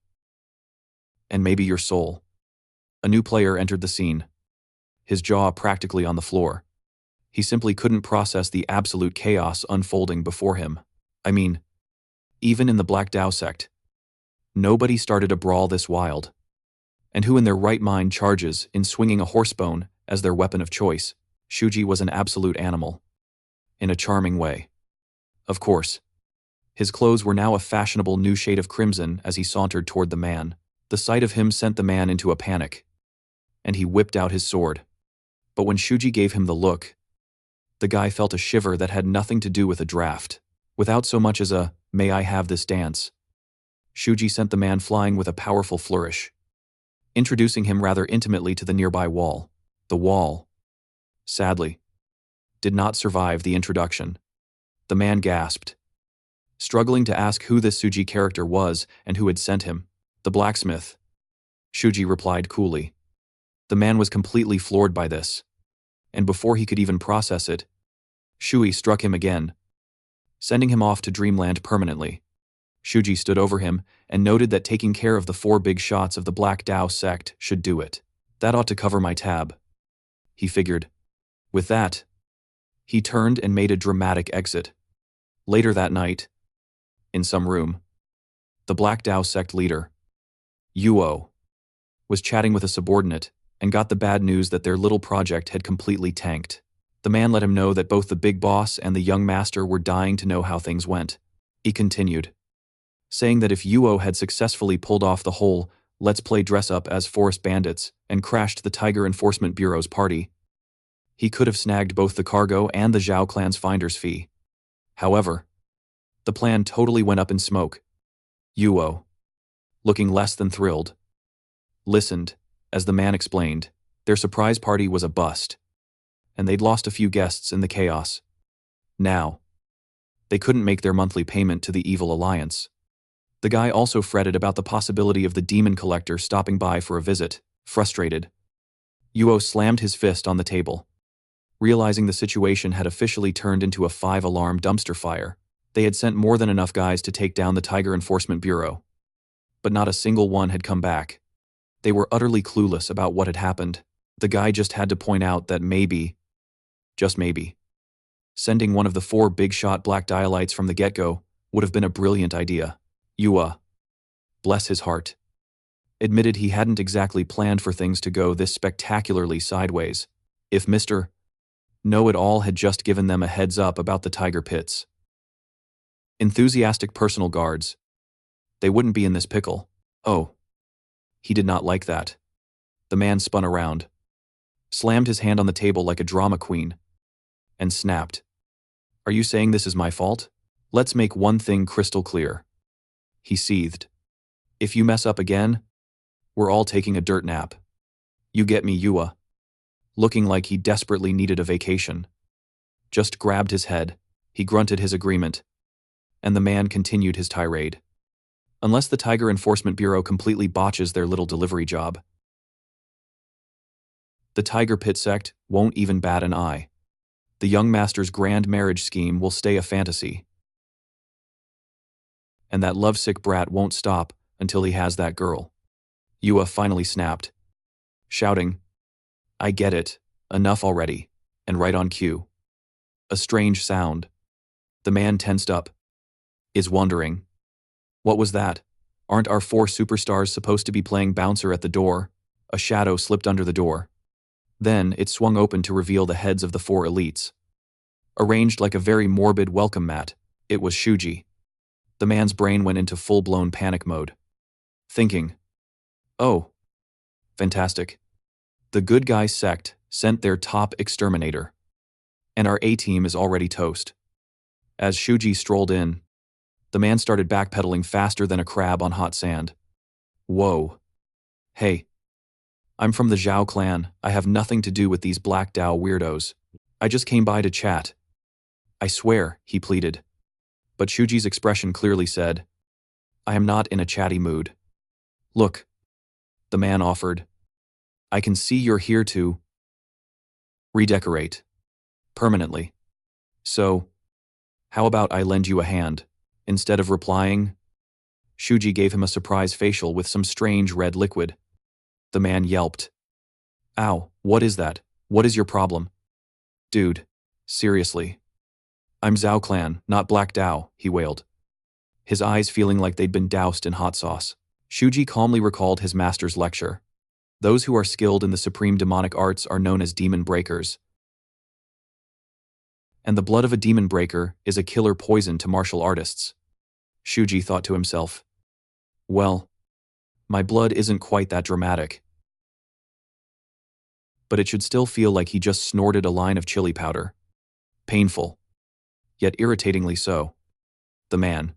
S1: And maybe your soul." A new player entered the scene, his jaw practically on the floor. He simply couldn't process the absolute chaos unfolding before him. I mean, even in the Black Dao sect, nobody started a brawl this wild. And who in their right mind charges in swinging a horsebone as their weapon of choice? Shuji was an absolute animal. In a charming way. Of course. His clothes were now a fashionable new shade of crimson as he sauntered toward the man. The sight of him sent the man into a panic, and he whipped out his sword. But when Shuji gave him the look, the guy felt a shiver that had nothing to do with a draft. Without so much as a, "May I have this dance?" Shuji sent the man flying with a powerful flourish, introducing him rather intimately to the nearby wall. The wall, sadly, did not survive the introduction. The man gasped, struggling to ask who this Shuji character was and who had sent him. "The blacksmith," Shuji replied coolly. The man was completely floored by this, and before he could even process it, Shui struck him again, sending him off to dreamland permanently. Shuji stood over him and noted that taking care of the 4 big shots of the Black Dao sect should do it. That ought to cover my tab, he figured. With that, he turned and made a dramatic exit. Later that night, in some room, the Black Dao sect leader, Yuo, was chatting with a subordinate and got the bad news that their little project had completely tanked. The man let him know that both the big boss and the young master were dying to know how things went. He continued, saying that if Yuo had successfully pulled off the whole "let's play dress up as forest bandits" and crashed the Tiger Enforcement Bureau's party, he could have snagged both the cargo and the Zhao clan's finder's fee. However, the plan totally went up in smoke. Yuo, looking less than thrilled, listened as the man explained their surprise party was a bust, and they'd lost a few guests in the chaos. Now, they couldn't make their monthly payment to the Evil Alliance. The guy also fretted about the possibility of the demon collector stopping by for a visit. Frustrated, Yuo slammed his fist on the table. Realizing the situation had officially turned into a 5-alarm dumpster fire, they had sent more than enough guys to take down the Tiger Enforcement Bureau. But not a single one had come back. They were utterly clueless about what had happened. The guy just had to point out that maybe, just maybe, sending one of the 4 big-shot black dialytes from the get-go would have been a brilliant idea. Yua, bless his heart, admitted he hadn't exactly planned for things to go this spectacularly sideways. If Mr. Know-It-All had just given them a heads up about the tiger pits. Enthusiastic personal guards. They wouldn't be in this pickle. Oh. He did not like that. The man spun around, slammed his hand on the table like a drama queen, and snapped. Are you saying this is my fault? Let's make one thing crystal clear. He seethed. If you mess up again, we're all taking a dirt nap. You get me, Yua? Looking like he desperately needed a vacation. Just grabbed his head, he grunted his agreement, and the man continued his tirade. Unless the Tiger Enforcement Bureau completely botches their little delivery job, the Tiger Pit sect won't even bat an eye. The young master's grand marriage scheme will stay a fantasy. And that lovesick brat won't stop until he has that girl. Yua finally snapped, shouting, I get it, enough already, and right on cue. A strange sound. The man tensed up, is wondering. What was that? Aren't our 4 superstars supposed to be playing bouncer at the door? A shadow slipped under the door. Then it swung open to reveal the heads of the 4 elites. Arranged like a very morbid welcome mat, it was Shuji. The man's brain went into full-blown panic mode. Thinking, oh, fantastic. The good guy sect sent their top exterminator. And our A-team is already toast. As Shuji strolled in, the man started backpedaling faster than a crab on hot sand. Whoa. Hey. I'm from the Zhao clan. I have nothing to do with these Black Dao weirdos. I just came by to chat. I swear, he pleaded. But Shuji's expression clearly said, I am not in a chatty mood. Look, the man offered. I can see you're here to redecorate. Permanently. So, how about I lend you a hand? Instead of replying, Shuji gave him a surprise facial with some strange red liquid. The man yelped. Ow, what is that? What is your problem? Dude, seriously. I'm Zhao clan, not Black Dao, he wailed. His eyes feeling like they'd been doused in hot sauce. Shuji calmly recalled his master's lecture. Those who are skilled in the supreme demonic arts are known as demon breakers. And the blood of a demon breaker is a killer poison to martial artists. Shuji thought to himself. Well, my blood isn't quite that dramatic. But it should still feel like he just snorted a line of chili powder. Painful. Yet irritatingly so. The man,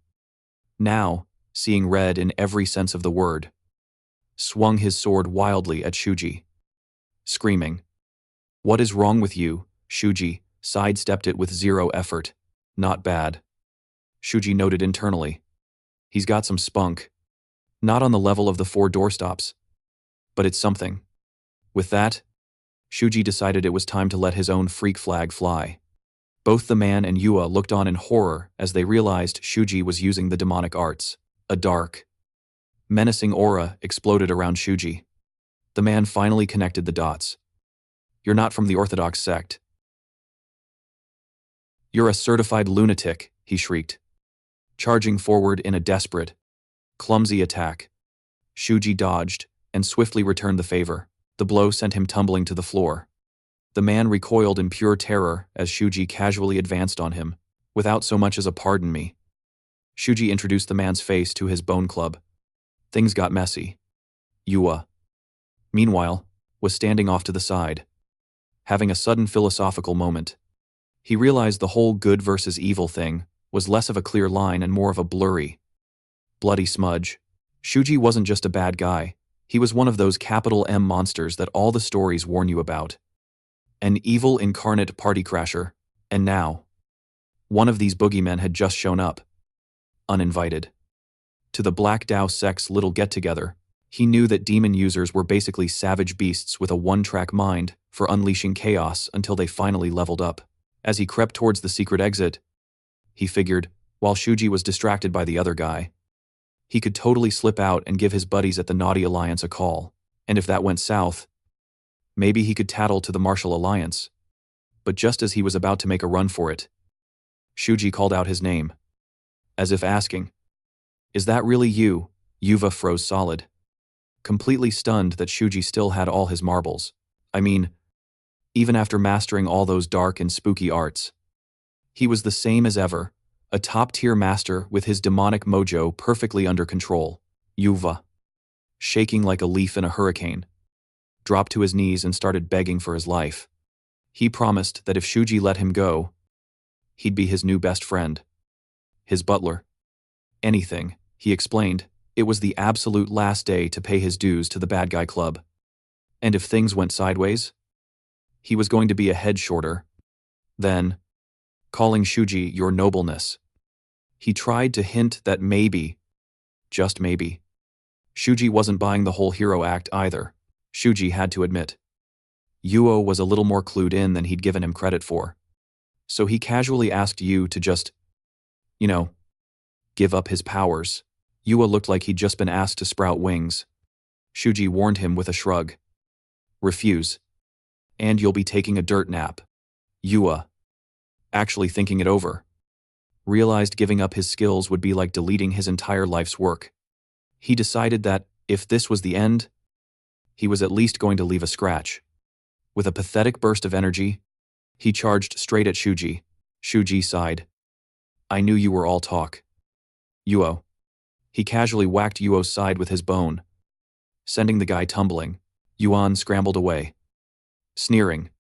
S1: now, seeing red in every sense of the word, swung his sword wildly at Shuji, screaming. What is wrong with you? Shuji sidestepped it with zero effort. Not bad. Shuji noted internally. He's got some spunk. Not on the level of the 4 doorstops. But it's something. With that, Shuji decided it was time to let his own freak flag fly. Both the man and Yua looked on in horror as they realized Shuji was using the demonic arts. A dark, menacing aura exploded around Shuji. The man finally connected the dots. You're not from the Orthodox sect. You're a certified lunatic, he shrieked, charging forward in a desperate, clumsy attack. Shuji dodged and swiftly returned the favor. The blow sent him tumbling to the floor. The man recoiled in pure terror as Shuji casually advanced on him, without so much as a pardon me. Shuji introduced the man's face to his bone club. Things got messy. Yua, meanwhile, was standing off to the side, having a sudden philosophical moment. He realized the whole good versus evil thing was less of a clear line and more of a blurry, bloody smudge. Shuji wasn't just a bad guy, he was one of those capital M monsters that all the stories warn you about. An evil incarnate party crasher, and now, one of these boogeymen had just shown up. Uninvited. To the Black Dao sect's little get-together, he knew that demon users were basically savage beasts with a one-track mind for unleashing chaos until they finally leveled up. As he crept towards the secret exit, he figured, while Shuji was distracted by the other guy, he could totally slip out and give his buddies at the Naughty Alliance a call. And if that went south, maybe he could tattle to the Martial Alliance. But just as he was about to make a run for it, Shuji called out his name, as if asking, "Is that really you?" Yuva froze solid, completely stunned that Shuji still had all his marbles. I mean, even after mastering all those dark and spooky arts, he was the same as ever, a top-tier master with his demonic mojo perfectly under control. Yuva, shaking like a leaf in a hurricane, dropped to his knees and started begging for his life. He promised that if Shuji let him go, he'd be his new best friend, his butler. Anything, he explained. It was the absolute last day to pay his dues to the bad guy club. And if things went sideways, he was going to be a head shorter. Then, calling Shuji your nobleness, he tried to hint that maybe, just maybe, Shuji wasn't buying the whole hero act either. Shuji had to admit, Yuo was a little more clued in than he'd given him credit for. So he casually asked Yu to just, give up his powers. Yuo looked like he'd just been asked to sprout wings. Shuji warned him with a shrug. Refuse. And you'll be taking a dirt nap. Yuo, actually thinking it over, realized giving up his skills would be like deleting his entire life's work. He decided that, if this was the end, he was at least going to leave a scratch. With a pathetic burst of energy, he charged straight at Shuji. Shuji sighed. I knew you were all talk. Yuo. He casually whacked Yuo's side with his bone, sending the guy tumbling. Yuan scrambled away, sneering.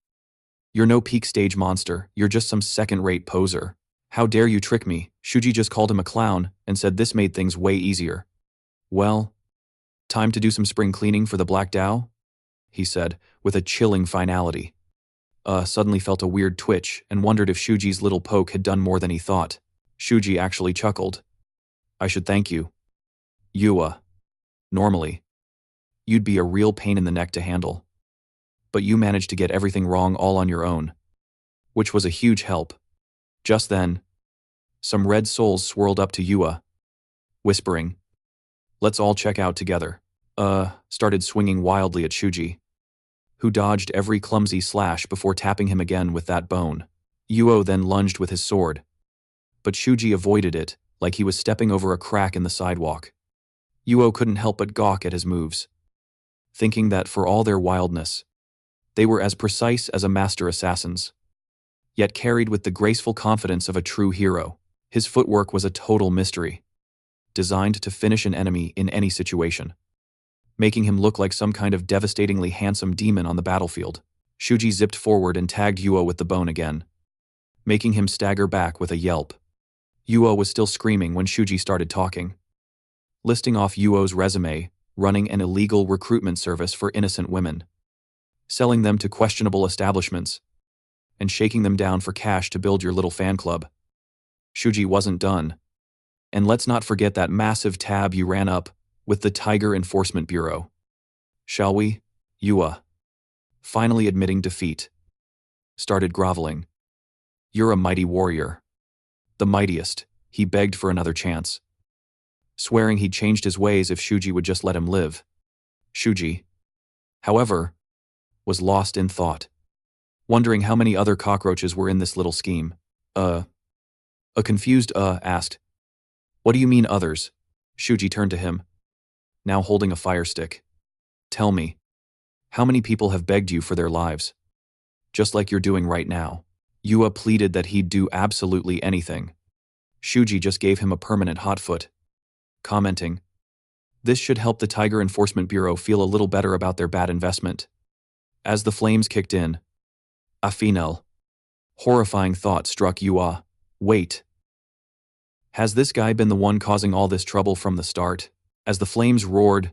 S1: You're no peak stage monster, you're just some second-rate poser. How dare you trick me? Shuji just called him a clown and said this made things way easier. Well, time to do some spring cleaning for the Black Dao? He said, with a chilling finality. Suddenly felt a weird twitch and wondered if Shuji's little poke had done more than he thought. Shuji actually chuckled. I should thank you. Yuo. Normally, you'd be a real pain in the neck to handle. But you managed to get everything wrong all on your own, which was a huge help. Just then, some red souls swirled up to Yuo, whispering, let's all check out together. Started swinging wildly at Shuji, who dodged every clumsy slash before tapping him again with that bone. Yuo then lunged with his sword, but Shuji avoided it like he was stepping over a crack in the sidewalk. Yuo couldn't help but gawk at his moves, thinking that for all their wildness, they were as precise as a master assassin's, yet carried with the graceful confidence of a true hero. His footwork was a total mystery, designed to finish an enemy in any situation, making him look like some kind of devastatingly handsome demon on the battlefield. Shuji zipped forward and tagged Yuo with the bone again, making him stagger back with a yelp. Yuo was still screaming when Shuji started talking, listing off Yuo's resume, running an illegal recruitment service for innocent women, selling them to questionable establishments, and shaking them down for cash to build your little fan club. Shuji wasn't done. And let's not forget that massive tab you ran up with the Tiger Enforcement Bureau. Shall we? Yuo, finally admitting defeat, started groveling. You're a mighty warrior. The mightiest. He begged for another chance, swearing he'd changed his ways if Shuji would just let him live. Shuji, however, was lost in thought, wondering how many other cockroaches were in this little scheme. A confused asked, What do you mean others? Shuji turned to him, now holding a fire stick. Tell me, how many people have begged you for their lives? Just like you're doing right now. Yuo pleaded that he'd do absolutely anything. Shuji just gave him a permanent hotfoot, commenting, this should help the Tiger Enforcement Bureau feel a little better about their bad investment. As the flames kicked in, a final, horrifying thought struck Yuo. Wait. Has this guy been the one causing all this trouble from the start? As the flames roared,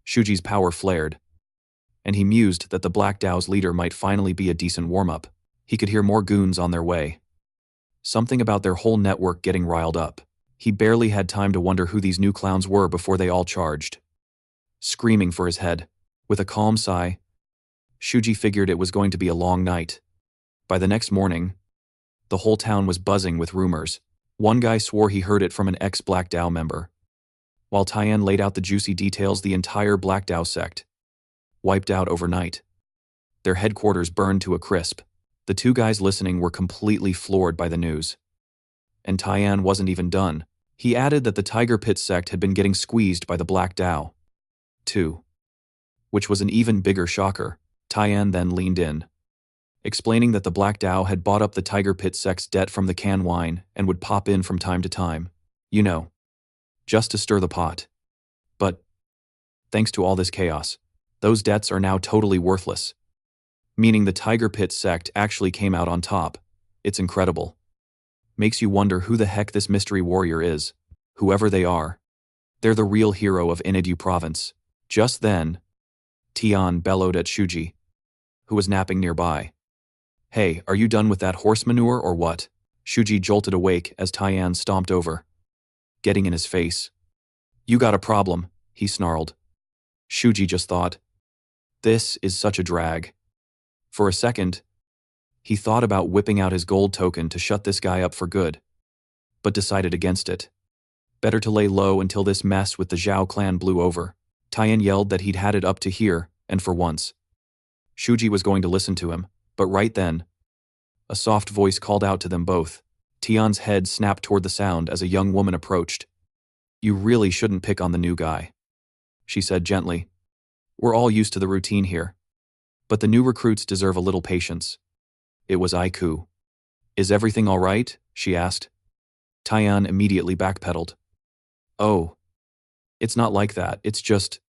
S1: Shuji's power flared, and he mused that the Black Dao's leader might finally be a decent warm-up. He could hear more goons on their way. Something about their whole network getting riled up. He barely had time to wonder who these new clowns were before they all charged, screaming for his head. With a calm sigh, Shuji figured it was going to be a long night. By the next morning, the whole town was buzzing with rumors. One guy swore he heard it from an ex-Black Dao member. While Tian laid out the juicy details, the entire Black Dao sect wiped out overnight. Their headquarters burned to a crisp. The two guys listening were completely floored by the news. And Tian wasn't even done. He added that the Tiger Pit sect had been getting squeezed by the Black Dao, too. Which was an even bigger shocker. Tian then leaned in, explaining that the Black Dao had bought up the Tiger Pit sect's debt from the can wine and would pop in from time to time. You know, just to stir the pot. But, thanks to all this chaos, those debts are now totally worthless. Meaning the Tiger Pit sect actually came out on top. It's incredible. Makes you wonder who the heck this mystery warrior is. Whoever they are, they're the real hero of Inidu province. Just then, Tian bellowed at Shuji, who was napping nearby. Hey, are you done with that horse manure or what? Shuji jolted awake as Tian stomped over, getting in his face. You got a problem, he snarled. Shuji just thought, this is such a drag. For a second, he thought about whipping out his gold token to shut this guy up for good, but decided against it. Better to lay low until this mess with the Zhao clan blew over. Tian yelled that he'd had it up to here, and for once. Shuji was going to listen to him, but right then, a soft voice called out to them both. Tian's head snapped toward the sound as a young woman approached. You really shouldn't pick on the new guy, she said gently. We're all used to the routine here. But the new recruits deserve a little patience. It was Aiku. Is everything all right? She asked. Tian immediately backpedaled. Oh. It's not like that, it's just…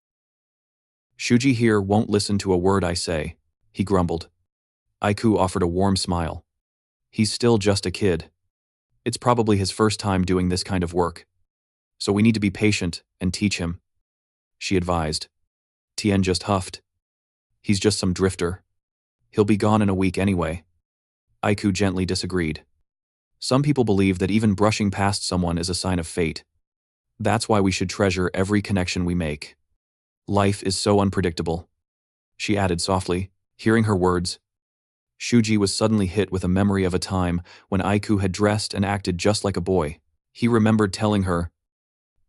S1: Shuji here won't listen to a word I say, he grumbled. Aiku offered a warm smile. He's still just a kid. It's probably his first time doing this kind of work. So we need to be patient and teach him, she advised. Tian just huffed. He's just some drifter. He'll be gone in a week anyway. Aiku gently disagreed. Some people believe that even brushing past someone is a sign of fate. That's why we should treasure every connection we make. Life is so unpredictable, she added softly. Hearing her words, Shuji was suddenly hit with a memory of a time when Aiku had dressed and acted just like a boy. He remembered telling her,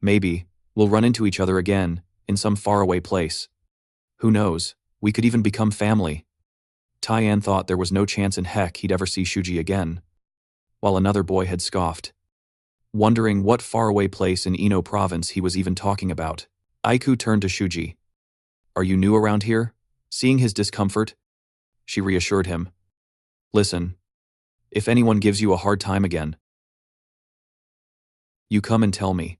S1: maybe we'll run into each other again in some faraway place. Who knows, we could even become family. Tian thought there was no chance in heck he'd ever see Shuji again, while another boy had scoffed, wondering what faraway place in Ino province he was even talking about. Aiku turned to Shuji. Are you new around here? Seeing his discomfort, she reassured him. Listen, if anyone gives you a hard time again, you come and tell me.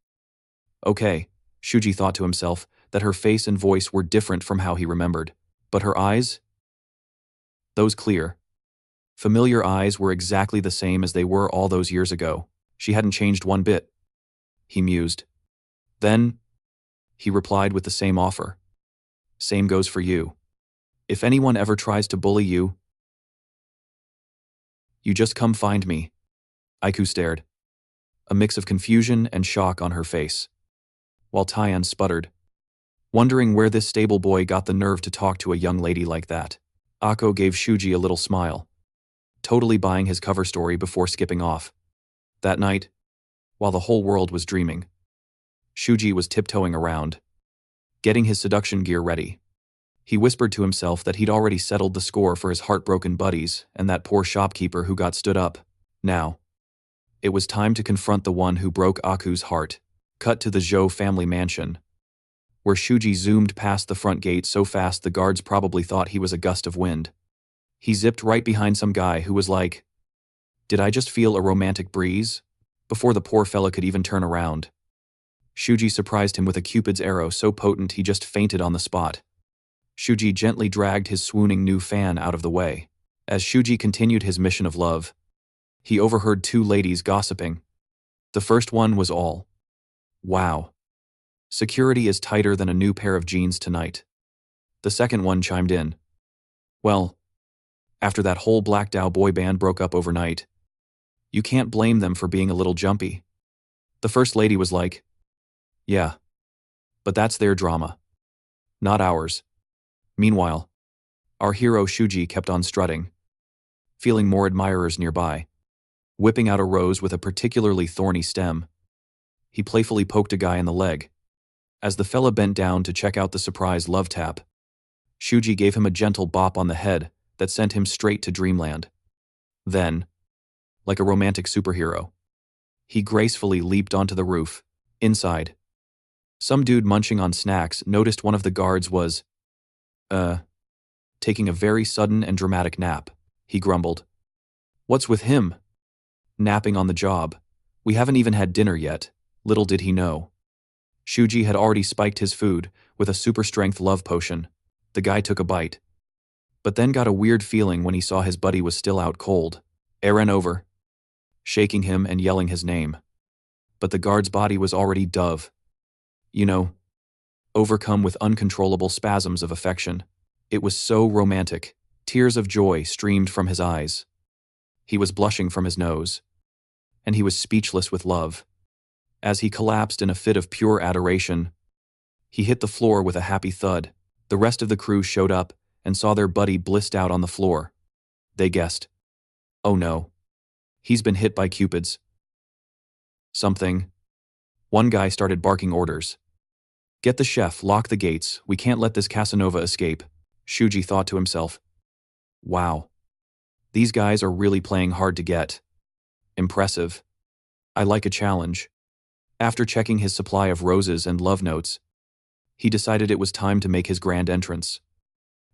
S1: Okay, Shuji thought to himself that her face and voice were different from how he remembered, but her eyes, those clear, familiar eyes were exactly the same as they were all those years ago. She hadn't changed one bit. He mused. Then, he replied with the same offer. Same goes for you. If anyone ever tries to bully you, you just come find me. Aiku stared, a mix of confusion and shock on her face, while Tian sputtered, wondering where this stable boy got the nerve to talk to a young lady like that. Akko gave Shuji a little smile, totally buying his cover story before skipping off. That night, while the whole world was dreaming, Shuji was tiptoeing around, getting his seduction gear ready. He whispered to himself that he'd already settled the score for his heartbroken buddies and that poor shopkeeper who got stood up. Now, it was time to confront the one who broke Aku's heart. Cut to the Zhou family mansion, where Shuji zoomed past the front gate so fast the guards probably thought he was a gust of wind. He zipped right behind some guy who was like, did I just feel a romantic breeze? Before the poor fella could even turn around, Shuji surprised him with a Cupid's arrow so potent he just fainted on the spot. Shuji gently dragged his swooning new fan out of the way. As Shuji continued his mission of love, he overheard two ladies gossiping. The first one was all, wow. Security is tighter than a new pair of jeans tonight. The second one chimed in. Well, after that whole Black Dao boy band broke up overnight, you can't blame them for being a little jumpy. The first lady was like, yeah, but that's their drama, not ours. Meanwhile, Our hero Shuji kept on strutting, feeling more admirers nearby. Whipping out a rose with a particularly thorny stem, he playfully poked a guy in the leg. As the fella bent down to check out the surprise love tap, Shuji gave him a gentle bop on the head that sent him straight to dreamland. Then, like a romantic superhero, he gracefully leaped onto the roof. Inside, some dude munching on snacks noticed one of the guards was, taking a very sudden and dramatic nap. He grumbled. "What's with him? Napping on the job. We haven't even had dinner yet." Little did he know, Shuji had already spiked his food with a super-strength love potion. The guy took a bite, but then got a weird feeling when he saw his buddy was still out cold. Ran over, shaking him and yelling his name. But the guard's body was already dove. Overcome with uncontrollable spasms of affection. It was so romantic. Tears of joy streamed from his eyes. He was blushing from his nose, and he was speechless with love. As he collapsed in a fit of pure adoration, he hit the floor with a happy thud. The rest of the crew showed up and saw their buddy blissed out on the floor. They guessed, "Oh no, he's been hit by cupids." Something. One guy started barking orders. "Get the chef, lock the gates, we can't let this Casanova escape," Shuji thought to himself. Wow. These guys are really playing hard to get. Impressive. I like a challenge. After checking his supply of roses and love notes, he decided it was time to make his grand entrance.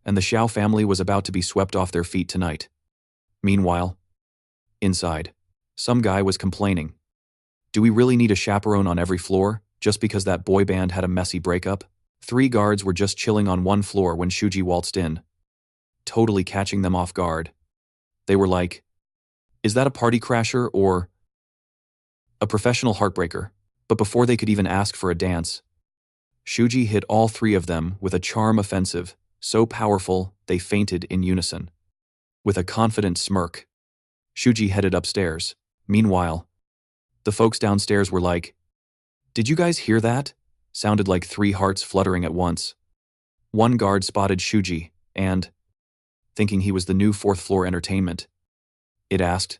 S1: And the Xiao family was about to be swept off their feet tonight. Meanwhile, inside, some guy was complaining. Do we really need a chaperone on every floor, just because that boy band had a messy breakup? 3 guards were just chilling on one floor when Shuji waltzed in, totally catching them off guard. They were like, "Is that a party crasher or a professional heartbreaker?" But before they could even ask for a dance, Shuji hit all 3 of them with a charm offensive, so powerful they fainted in unison. With a confident smirk, Shuji headed upstairs. Meanwhile, the folks downstairs were like, "Did you guys hear that?" Sounded like 3 hearts fluttering at once. One guard spotted Shuji and, thinking he was the new 4th floor entertainment, it asked,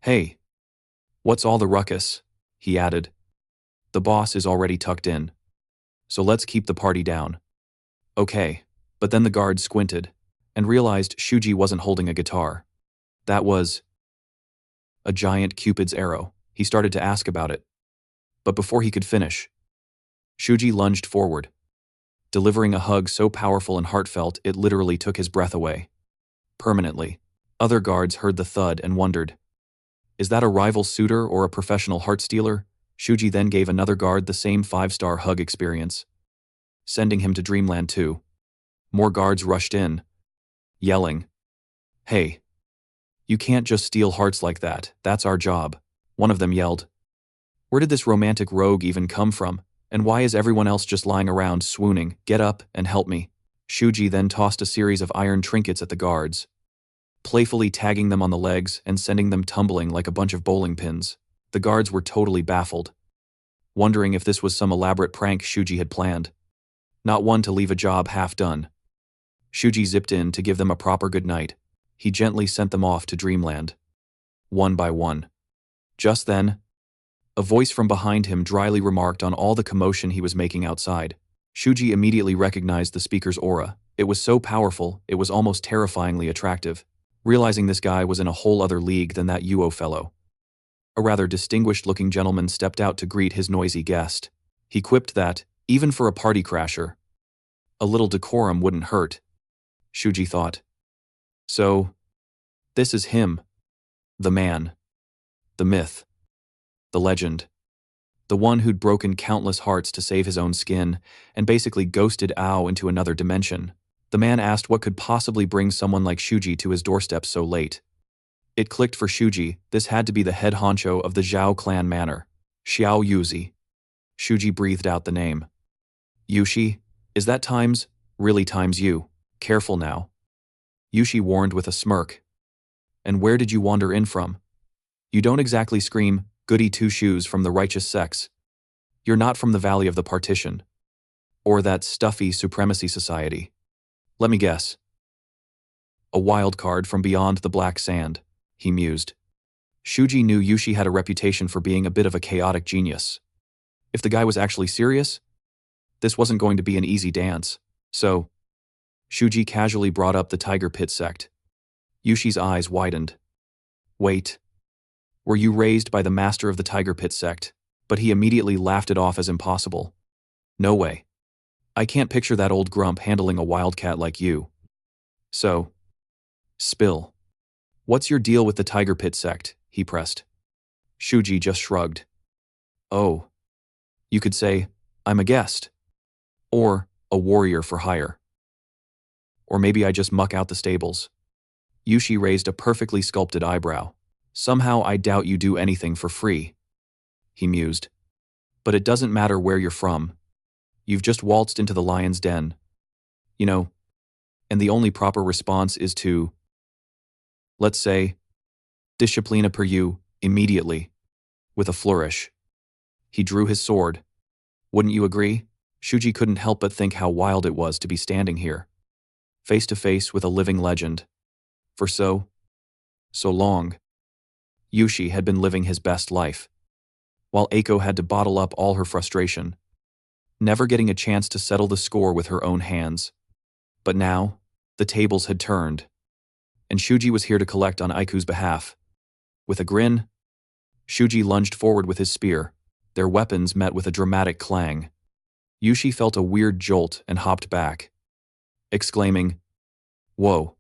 S1: "Hey, what's all the ruckus?" He added, "The boss is already tucked in, so let's keep the party down." Okay, but then the guard squinted and realized Shuji wasn't holding a guitar. That was a giant Cupid's arrow. He started to ask about it, but before he could finish, Shuji lunged forward, delivering a hug so powerful and heartfelt it literally took his breath away. Permanently. Other guards heard the thud and wondered, is that a rival suitor or a professional heart stealer? Shuji then gave another guard the same 5-star hug experience, sending him to Dreamland too. More guards rushed in, yelling, "Hey, you can't just steal hearts like that, that's our job." One of them yelled, "Where did this romantic rogue even come from? And why is everyone else just lying around swooning? Get up and help me." Shuji then tossed a series of iron trinkets at the guards, playfully tagging them on the legs and sending them tumbling like a bunch of bowling pins. The guards were totally baffled, wondering if this was some elaborate prank Shuji had planned. Not one to leave a job half done. Shuji zipped in to give them a proper good night. He gently sent them off to Dreamland, one by one. Just then, a voice from behind him dryly remarked on all the commotion he was making outside. Shuji immediately recognized the speaker's aura. It was so powerful, it was almost terrifyingly attractive. Realizing this guy was in a whole other league than that Yuo fellow, a rather distinguished-looking gentleman stepped out to greet his noisy guest. He quipped that, even for a party crasher, a little decorum wouldn't hurt. Shuji thought. So, this is him. The man. The myth. The legend. The one who'd broken countless hearts to save his own skin, and basically ghosted Ao into another dimension. The man asked what could possibly bring someone like Shuji to his doorstep so late. It clicked for Shuji, this had to be the head honcho of the Zhao clan manor, Xiao Yuzi. Shuji breathed out the name. Yushi, is that really times you? Careful now. Yushi warned with a smirk. And where did you wander in from? You don't exactly scream, goody two-shoes from the righteous sex. You're not from the Valley of the Partition. Or that stuffy supremacy society. Let me guess. A wild card from beyond the black sand, he mused. Shuji knew Yushi had a reputation for being a bit of a chaotic genius. If the guy was actually serious, this wasn't going to be an easy dance. So, Shuji casually brought up the Tiger Pit sect. Yushi's eyes widened. Wait. Were you raised by the master of the Tiger Pit sect? But he immediately laughed it off as impossible. No way. I can't picture that old grump handling a wildcat like you. So, spill. What's your deal with the Tiger Pit sect? He pressed. Shuji just shrugged. Oh. You could say, I'm a guest. Or, a warrior for hire. Or maybe I just muck out the stables. Yushi raised a perfectly sculpted eyebrow. Somehow I doubt you do anything for free. He mused. But it doesn't matter where you're from. You've just waltzed into the lion's den. You know, and the only proper response is to, let's say, disciplina per you, immediately, with a flourish. He drew his sword. Wouldn't you agree? Shuji couldn't help but think how wild it was to be standing here, face to face with a living legend. For so long, Yushi had been living his best life, while Eiko had to bottle up all her frustration, never getting a chance to settle the score with her own hands. But now, the tables had turned, and Shuji was here to collect on Aiku's behalf. With a grin, Shuji lunged forward with his spear. Their weapons met with a dramatic clang. Yushi felt a weird jolt and hopped back, exclaiming, Whoa!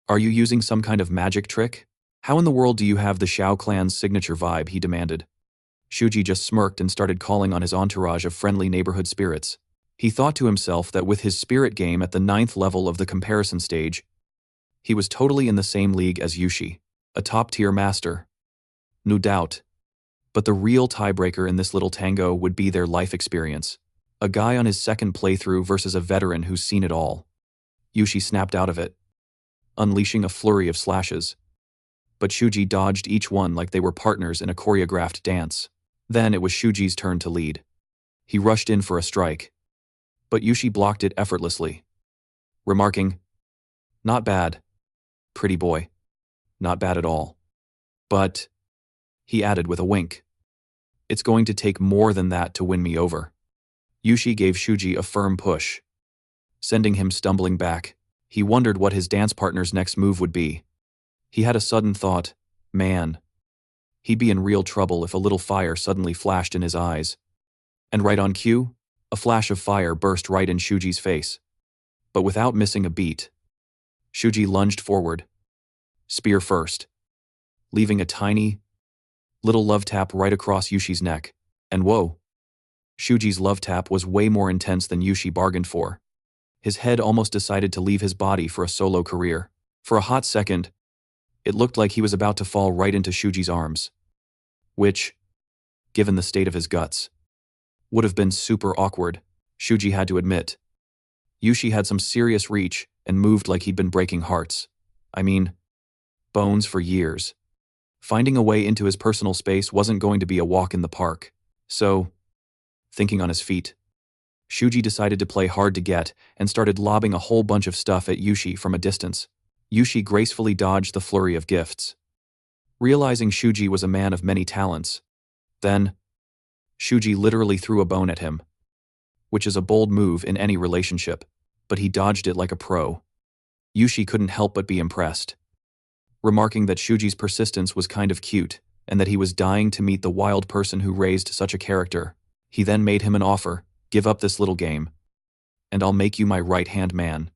S1: Are you using some kind of magic trick? How in the world do you have the Shao clan's signature vibe? He demanded. Shuji just smirked and started calling on his entourage of friendly neighborhood spirits. He thought to himself that with his spirit game at the 9th level of the comparison stage, he was totally in the same league as Yushi, a top-tier master. No doubt. But the real tiebreaker in this little tango would be their life experience. A guy on his second playthrough versus a veteran who's seen it all. Yushi snapped out of it, unleashing a flurry of slashes. But Shuji dodged each one like they were partners in a choreographed dance. Then it was Shuji's turn to lead. He rushed in for a strike, but Yushi blocked it effortlessly, remarking, Not bad, pretty boy. Not bad at all. But, he added with a wink, it's going to take more than that to win me over. Yushi gave Shuji a firm push, sending him stumbling back. He wondered what his dance partner's next move would be. He had a sudden thought, man, he'd be in real trouble if a little fire suddenly flashed in his eyes. And right on cue, a flash of fire burst right in Shuji's face. But without missing a beat, Shuji lunged forward, spear first, leaving a tiny, little love tap right across Yushi's neck. And whoa, Shuji's love tap was way more intense than Yushi bargained for. His head almost decided to leave his body for a solo career. For a hot second, it looked like he was about to fall right into Shuji's arms, which, given the state of his guts, would have been super awkward, Shuji had to admit. Yushi had some serious reach and moved like he'd been breaking hearts. I mean, bones for years. Finding a way into his personal space wasn't going to be a walk in the park. So, thinking on his feet, Shuji decided to play hard to get and started lobbing a whole bunch of stuff at Yushi from a distance. Yushi gracefully dodged the flurry of gifts, realizing Shuji was a man of many talents. Then, Shuji literally threw a bone at him, which is a bold move in any relationship, but he dodged it like a pro. Yushi couldn't help but be impressed, remarking that Shuji's persistence was kind of cute and that he was dying to meet the wild person who raised such a character. He then made him an offer, give up this little game, and I'll make you my right-hand man.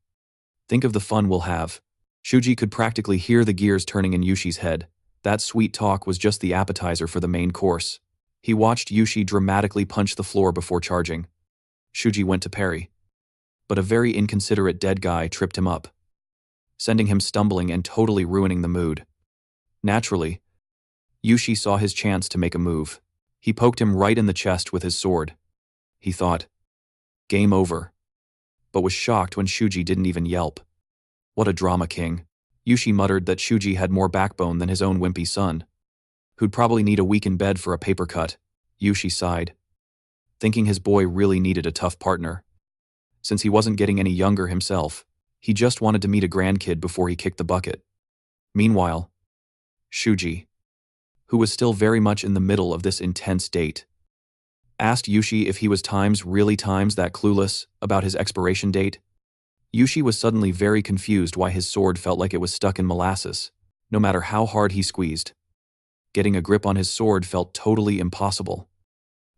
S1: Think of the fun we'll have. Shuji could practically hear the gears turning in Yushi's head. That sweet talk was just the appetizer for the main course. He watched Yushi dramatically punch the floor before charging. Shuji went to parry, but a very inconsiderate dead guy tripped him up, sending him stumbling and totally ruining the mood. Naturally, Yushi saw his chance to make a move. He poked him right in the chest with his sword. He thought, game over, but was shocked when Shuji didn't even yelp. What a drama king. Yushi muttered that Shuji had more backbone than his own wimpy son, who'd probably need a week in bed for a paper cut. Yushi sighed, thinking his boy really needed a tough partner. Since he wasn't getting any younger himself, He just wanted to meet a grandkid before he kicked the bucket. Meanwhile, Shuji, who was still very much in the middle of this intense date, asked Yushi if he was really that clueless about his expiration date. Yushi was suddenly very confused why his sword felt like it was stuck in molasses, no matter how hard he squeezed. Getting a grip on his sword felt totally impossible.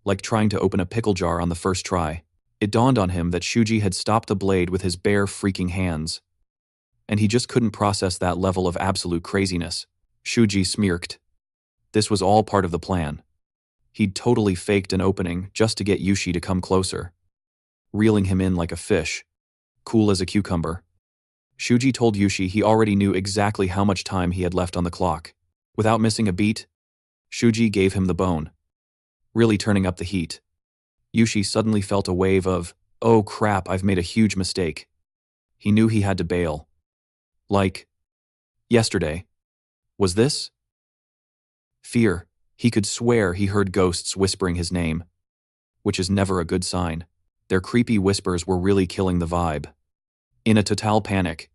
S1: Like trying to open a pickle jar on the first try. It dawned on him that Shuji had stopped the blade with his bare freaking hands. And he just couldn't process that level of absolute craziness. Shuji smirked. This was all part of the plan. He'd totally faked an opening just to get Yushi to come closer, reeling him in like a fish, cool as a cucumber. Shuji told Yushi he already knew exactly how much time he had left on the clock. Without missing a beat, Shuji gave him the bone, really turning up the heat. Yushi suddenly felt a wave of, oh crap, I've made a huge mistake. He knew he had to bail. Like, yesterday. Was this? Fear. He could swear he heard ghosts whispering his name, which is never a good sign. Their creepy whispers were really killing the vibe. In a total panic,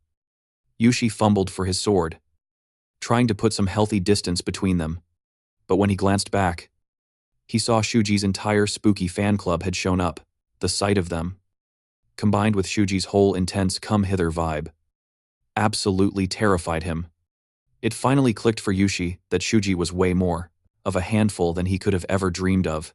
S1: Yushi fumbled for his sword, trying to put some healthy distance between them. But when he glanced back, he saw Shuji's entire spooky fan club had shown up. The sight of them, combined with Shuji's whole intense come-hither vibe, absolutely terrified him. It finally clicked for Yushi that Shuji was way more of a handful than he could have ever dreamed of.